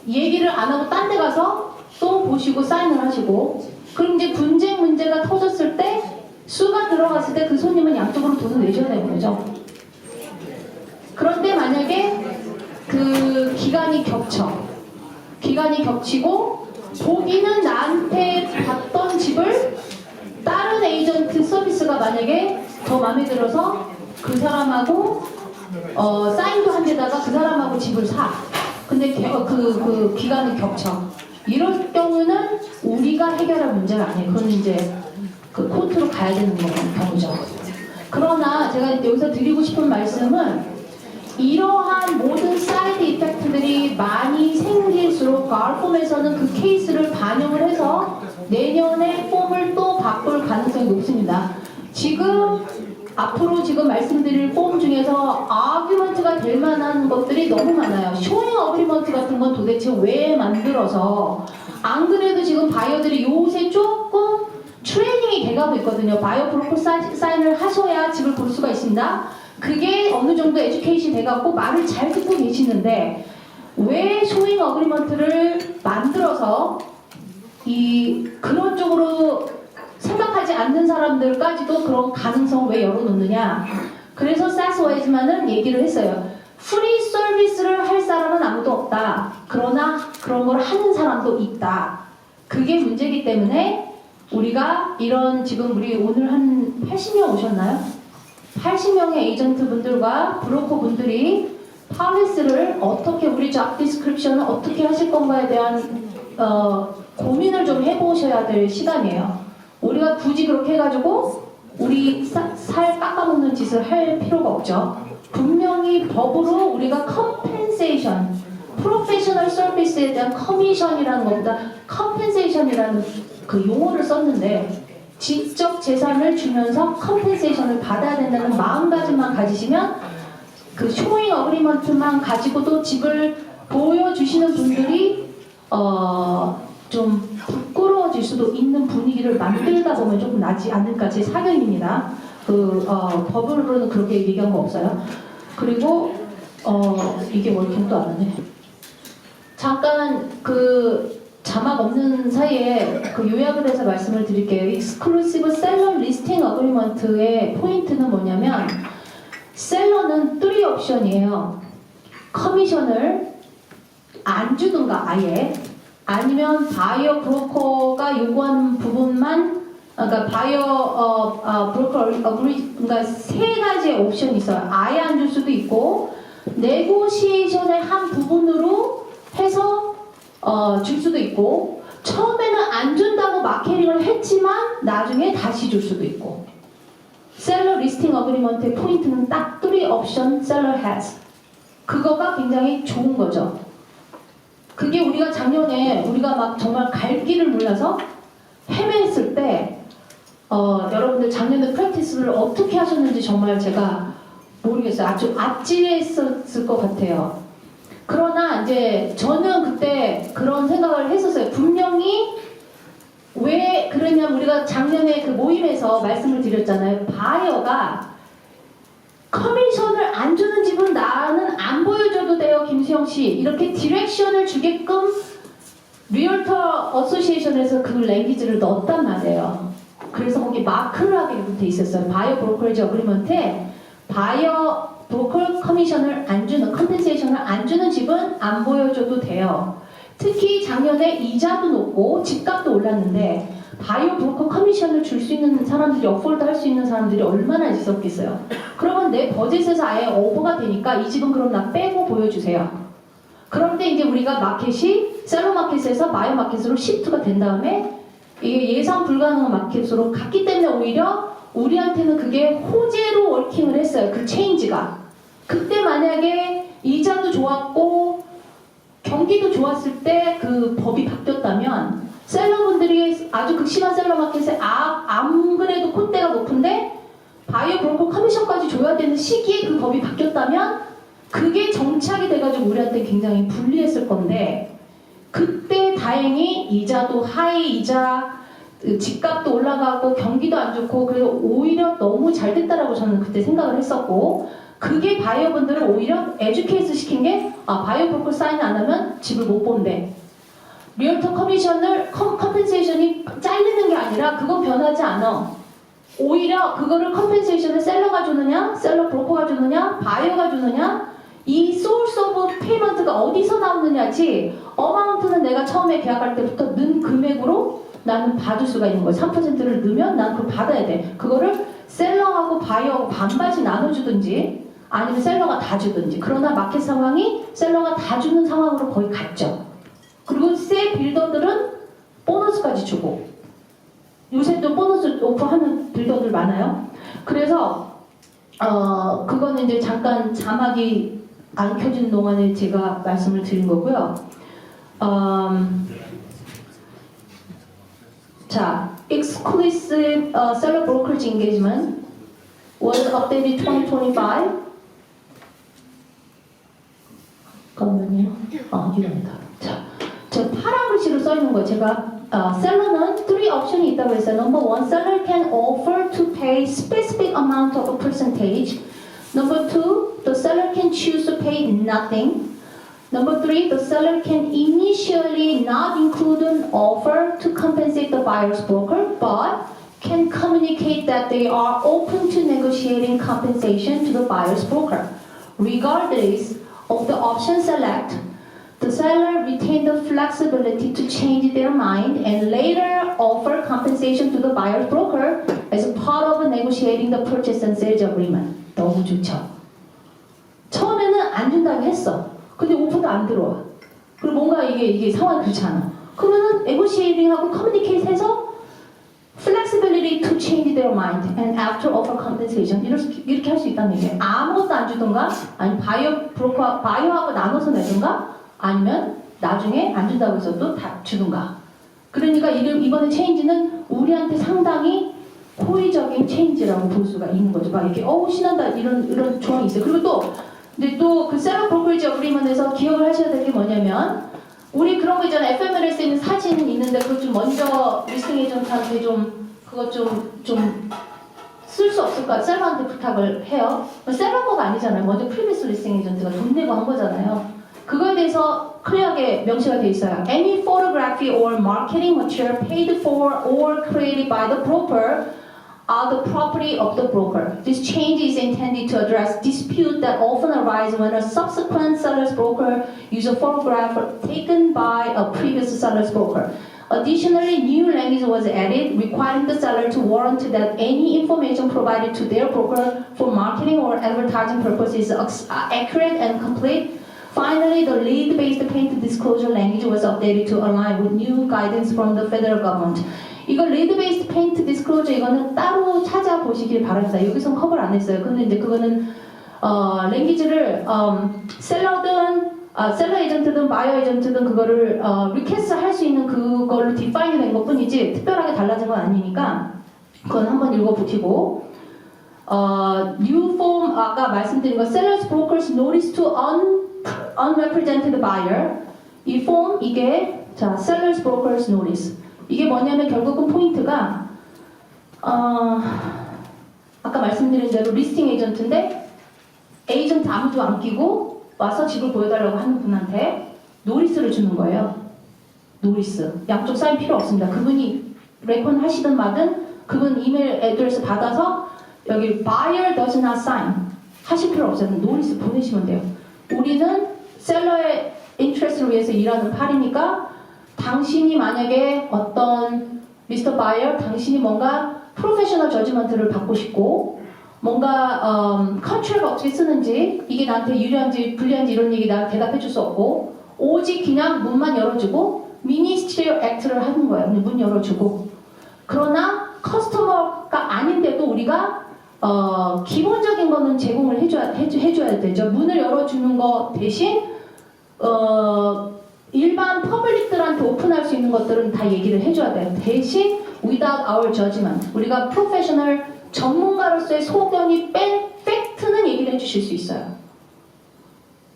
얘기를 안 하고 딴 데 가서 또 보시고 사인을 하시고 그럼 이제 분쟁 문제가 터졌을 때 수가 들어갔을 때 그 손님은 양쪽으로 돈을 내셔야 되는 거죠. 그런데 만약에 그 기간이 겹치고 보기는 나한테 봤던 집을 다른 에이전트 서비스가 만약에 더 마음에 들어서 그 사람하고 사인도 한 데다가 그 사람하고 집을 사. 근데 그 기간은 겹쳐. 이런 경우는 우리가 해결할 문제가 아니에요. 그건 이제 그 코र्트로 가야 되는 경우죠. 그러나 제가 여기서 드리고 싶은 말씀은 이러한 모든 사이드 이펙트들이 많이 생길수록 가을폼에서는 그 케이스를 반영을 해서 내년에 폼을 또 바꿀 가능성이 높습니다. 지금 앞으로 지금 말씀드릴 폼 중에서 아규먼트가 될 만한 것들이 너무 많아요. 쇼잉 어그리먼트 같은 건 도대체 왜 만들어서 안 그래도 지금 바이어들이 요새 조금 트레이닝이 돼가고 있거든요. 바이어 브로커 사인을 하셔야 집을 볼 수가 있습니다. 그게 어느 정도 에듀케이션 돼갖고 말을 잘 듣고 계시는데 왜 쇼잉 어그리먼트를 만들어서 그런 쪽으로 생각하지 않는 사람들까지도 그런 가능성을 왜 열어놓느냐. 그래서 사스 와이즈만은 얘기를 했어요. 프리 서비스를 할 사람은 아무도 없다. 그러나 그런 걸 하는 사람도 있다. 그게 문제이기 때문에 우리가 이런 지금 우리 오늘 한 80명 오셨나요? 80명의 에이전트 분들과 브로커 분들이 팔리스를 어떻게 우리 잡 디스크립션을 어떻게 하실 건가에 대한 고민을 좀 해보셔야 될 시간이에요. 우리가 굳이 그렇게 해가지고 우리 살 깎아먹는 짓을 할 필요가 없죠. 분명히 법으로 우리가 컴펜세이션, 프로페셔널 서비스에 대한 커미션이라는 것보다 컴펜세이션이라는 그 용어를 썼는데 지적 재산을 주면서 컴펜세이션을 받아야 된다는 마음가짐만 가지시면 그 쇼잉 어그리먼트만 가지고도 집을 보여주시는 분들이 좀 부끄러워질 수도 있는 분위기를 만들다 보면 조금 나지 않을까 제 사견입니다. 법으로는 그렇게 얘기한 거 없어요. 그리고 이게 월킹도 안 하네. 잠깐 그 자막 없는 사이에 그 요약을 해서 말씀을 드릴게요. 익스클루시브 셀러 리스팅 어그리먼트의 포인트는 뭐냐면 셀러는 3 옵션이에요. 커미션을 안 주든가 아예 아니면 바이어 브로커가 요구하는 부분만 그러니까 바이어 브로커 그러니까 3가지의 옵션이 있어요. 아예 안 줄 수도 있고 네고시에이션의 한 부분으로 해서 줄 수도 있고 처음에는 안 준다고 마케팅을 했지만 나중에 다시 줄 수도 있고 셀러 리스팅 어그리먼트의 포인트는 딱 3 옵션 셀러 has 그거가 굉장히 좋은 거죠. 그게 우리가 작년에 우리가 막 정말 갈 길을 몰라서 헤매했을 때 여러분들 작년에 프랙티스를 어떻게 하셨는지 정말 제가 모르겠어요. 아주 아찔했을 것 같아요. 그러나 이제 저는 그때 그런 생각을 했었어요. 분명히 왜 그러냐면 우리가 작년에 그 모임에서 말씀을 드렸잖아요. 바이어가 커미션을 안 주는 집은 나는 안 보여줘도 돼요, 김수영 씨. 이렇게 디렉션을 주게끔 리얼터 어소시에이션에서 그 랭귀지를 넣었단 말이에요. 그래서 거기 마크를 하게 돼 있었어요. 바이어 브로커리지 어그리먼트에 바이어 브로커 커미션을 안 주는, 컴펜세이션을 안 주는 집은 안 보여줘도 돼요. 특히 작년에 이자도 높고 집값도 올랐는데 바이오 브로커 커미션을 줄 수 있는 사람들이 어폴드 할 수 있는 사람들이 얼마나 있었겠어요. 그러면 내 버젯에서 아예 오버가 되니까 이 집은 그럼 나 빼고 보여주세요. 그런데 이제 우리가 마켓이 셀러 마켓에서 바이오 마켓으로 시프트가 된 다음에 이게 예상 불가능한 마켓으로 갔기 때문에 오히려 우리한테는 그게 호재로 워킹을 했어요. 그 체인지가. 그때 만약에 이자도 좋았고 경기도 좋았을 때 그 법이 바뀌었다면 셀러분들이 아주 극심한 셀러 마켓에 안 그래도 콧대가 높은데 바이오 브로커 커미션까지 줘야 되는 시기에 그 법이 바뀌었다면 그게 정착이 돼가지고 우리한테 굉장히 불리했을 건데 그때 다행히 이자도 하이 이자 집값도 올라가고 경기도 안 좋고 그래서 오히려 너무 잘 됐다라고 저는 그때 생각을 했었고 그게 바이어분들을 오히려 에듀케이트 시킨 게 바이오 브로커 사인 안 하면 집을 못 본대. 리얼터 커미션을 컴펜세이션이 잘리는 게 아니라 그건 변하지 않아. 오히려 그거를 컴펜세이션을 셀러가 주느냐 셀러 브로커가 주느냐 바이어가 주느냐 이 source of payment가 어디서 나오느냐지 어마운트는 내가 처음에 계약할 때부터 넣은 금액으로 나는 받을 수가 있는 거야. 3%를 넣으면 난 그걸 받아야 돼. 그거를 셀러하고 바이어하고 반반씩 나눠주든지 아니면 셀러가 다 주든지. 그러나 마켓 상황이 셀러가 다 주는 상황으로 거의 갔죠. 그리고 새 빌더들은 보너스까지 주고 요새 또 보너스 오퍼하는 빌더들 많아요. 그래서 그거는 이제 잠깐 자막이 안 켜진 동안에 제가 말씀을 드린 거고요. 자, exclusive seller brokerage engagement was updated 2025. 잠깐만요. 이랍니다. 자, 저 파란 글씨로 써 있는 거 제가 셀러는 3 옵션이 있다고 했어요. Number 1, seller can offer to pay specific amount of a percentage. Number 2, the seller can choose to pay nothing. Number 3, the seller can initially not include an offer to compensate the buyer's broker, but can communicate that they are open to negotiating compensation to the buyer's broker. Regardless of the option select, the seller retained the flexibility to change their mind and later offer compensation to the buyer's broker as part of negotiating the purchase and sales agreement. 너무 좋죠. 처음에는 안 준다고 했어. 근데 오퍼도 안 들어와. 그리고 뭔가 이게 상황이 그렇지 않아. 그러면은 negotiating하고 communicate해서 flexibility to change their mind and after offer compensation 이렇게 할 수 있다는 얘기예요. 아무것도 안 주던가 아니면 바이어하고 나눠서 내던가 아니면 나중에 안 준다고 해서 또 다 주던가. 그러니까 이번에 체인지는 우리한테 상당히 호의적인 체인지라고 볼 수가 있는 거죠. 막 이렇게 신난다 이런 조항이 있어요. 그리고 근데 또 그 셀러 브로커리지 어그리먼트에서 기억을 하셔야 될 게 뭐냐면 우리 그런 거 있잖아요. FMLS에 있는 사진 있는데 그걸 좀 먼저 리스팅 에이전트한테 그거 좀 쓸 수 없을까? 셀러한테 부탁을 해요. 셀러 거가 아니잖아요. 먼저 프리비스 리스팅 에이전트가 돈 내고 한 거잖아요. 그거에 대해서 클리어하게 명시가 돼 있어요. Any photography or marketing material paid for or created by the broker are the property of the broker. This change is intended to address disputes that often arise when a subsequent seller's broker uses a photograph taken by a previous seller's broker. Additionally, new language was added requiring the seller to warrant that any information provided to their broker for marketing or advertising purposes is accurate and complete. Finally, the lead-based payment disclosure language was updated to align with new guidance from the federal government. 이거 lead-based payment disclosure 이거는 따로 찾아보시길 바랍니다. 여기선 커버를 안 했어요. 근데 이제 그거는 랭귀지를 셀러 에이전트든 바이어 에이전트든 그거를 리퀘스트 할 수 있는 그걸로 디파인이 된 것뿐이지 특별하게 달라진 건 아니니까 그건 한번 읽어보시고 new form 아까 말씀드린 거 sellers brokers notice to unrepresented buyer 이 form 이게 자 sellers brokers notice 이게 뭐냐면 결국은 포인트가 아까 말씀드린 대로 리스팅 에이전트인데 에이전트 아무도 안 끼고 와서 집을 보여달라고 하는 분한테 노리스를 주는 거예요. 노리스. 양쪽 사인 필요 없습니다. 그분이 레콘 하시든 마든 그분 이메일 애드레스 받아서 여기 buyer does not sign 하실 필요 없어요. 노리스 보내시면 돼요. 우리는 셀러의 인트레스를 위해서 일하는 팔이니까 당신이 만약에 어떤 미스터 바이어 당신이 뭔가 프로페셔널 저지먼트를 받고 싶고 뭔가 컨트랙을 어떻게 쓰는지 이게 나한테 유리한지 불리한지 이런 얘기 나한테 대답해 줄 수 없고 오직 그냥 문만 열어주고 미니스트리얼 액트를 하는 거예요. 문 열어주고 그러나 커스터머가 아닌데도 우리가 기본적인 거는 제공을 해줘야 되죠. 문을 열어주는 거 대신 일반 퍼블릭들한테 오픈할 수 있는 것들은 다 얘기를 해줘야 돼요. 대신 without our judgment 우리가 프로페셔널 전문가로서의 소견이 뺀 팩트는 얘기를 해주실 수 있어요.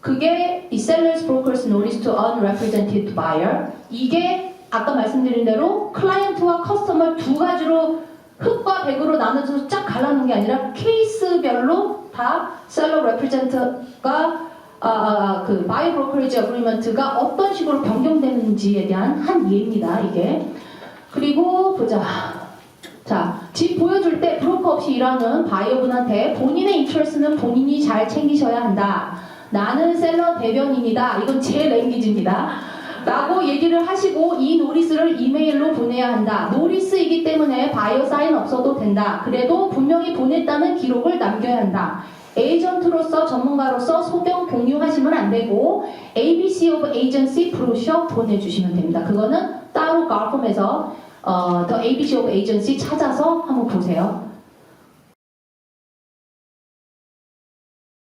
그게 이 sellers brokers notice to unrepresented buyer 이게 아까 말씀드린 대로 클라이언트와 커스터머 두 가지로 흑과 백으로 나눠서 쫙 갈라놓은 게 아니라 케이스별로 다 seller represent가 그 바이 브로커리지 어그리먼트가 어떤 식으로 변경되는지에 대한 한 예입니다. 이게 그리고 보자. 자, 집 보여줄 때 브로커 없이 일하는 바이어분한테 본인의 인트레스는 본인이 잘 챙기셔야 한다. 나는 셀러 대변인이다. 이건 제 랭귀지입니다. 라고 얘기를 하시고 이 노리스를 이메일로 보내야 한다. 노리스이기 때문에 바이오 사인 없어도 된다. 그래도 분명히 보냈다는 기록을 남겨야 한다. 에이전트로서 전문가로서 소견 공유하시면 안 되고 ABC of Agency 브로셔 보내주시면 됩니다. 그거는 따로 가을폼에서 The ABC of Agency 찾아서 한번 보세요.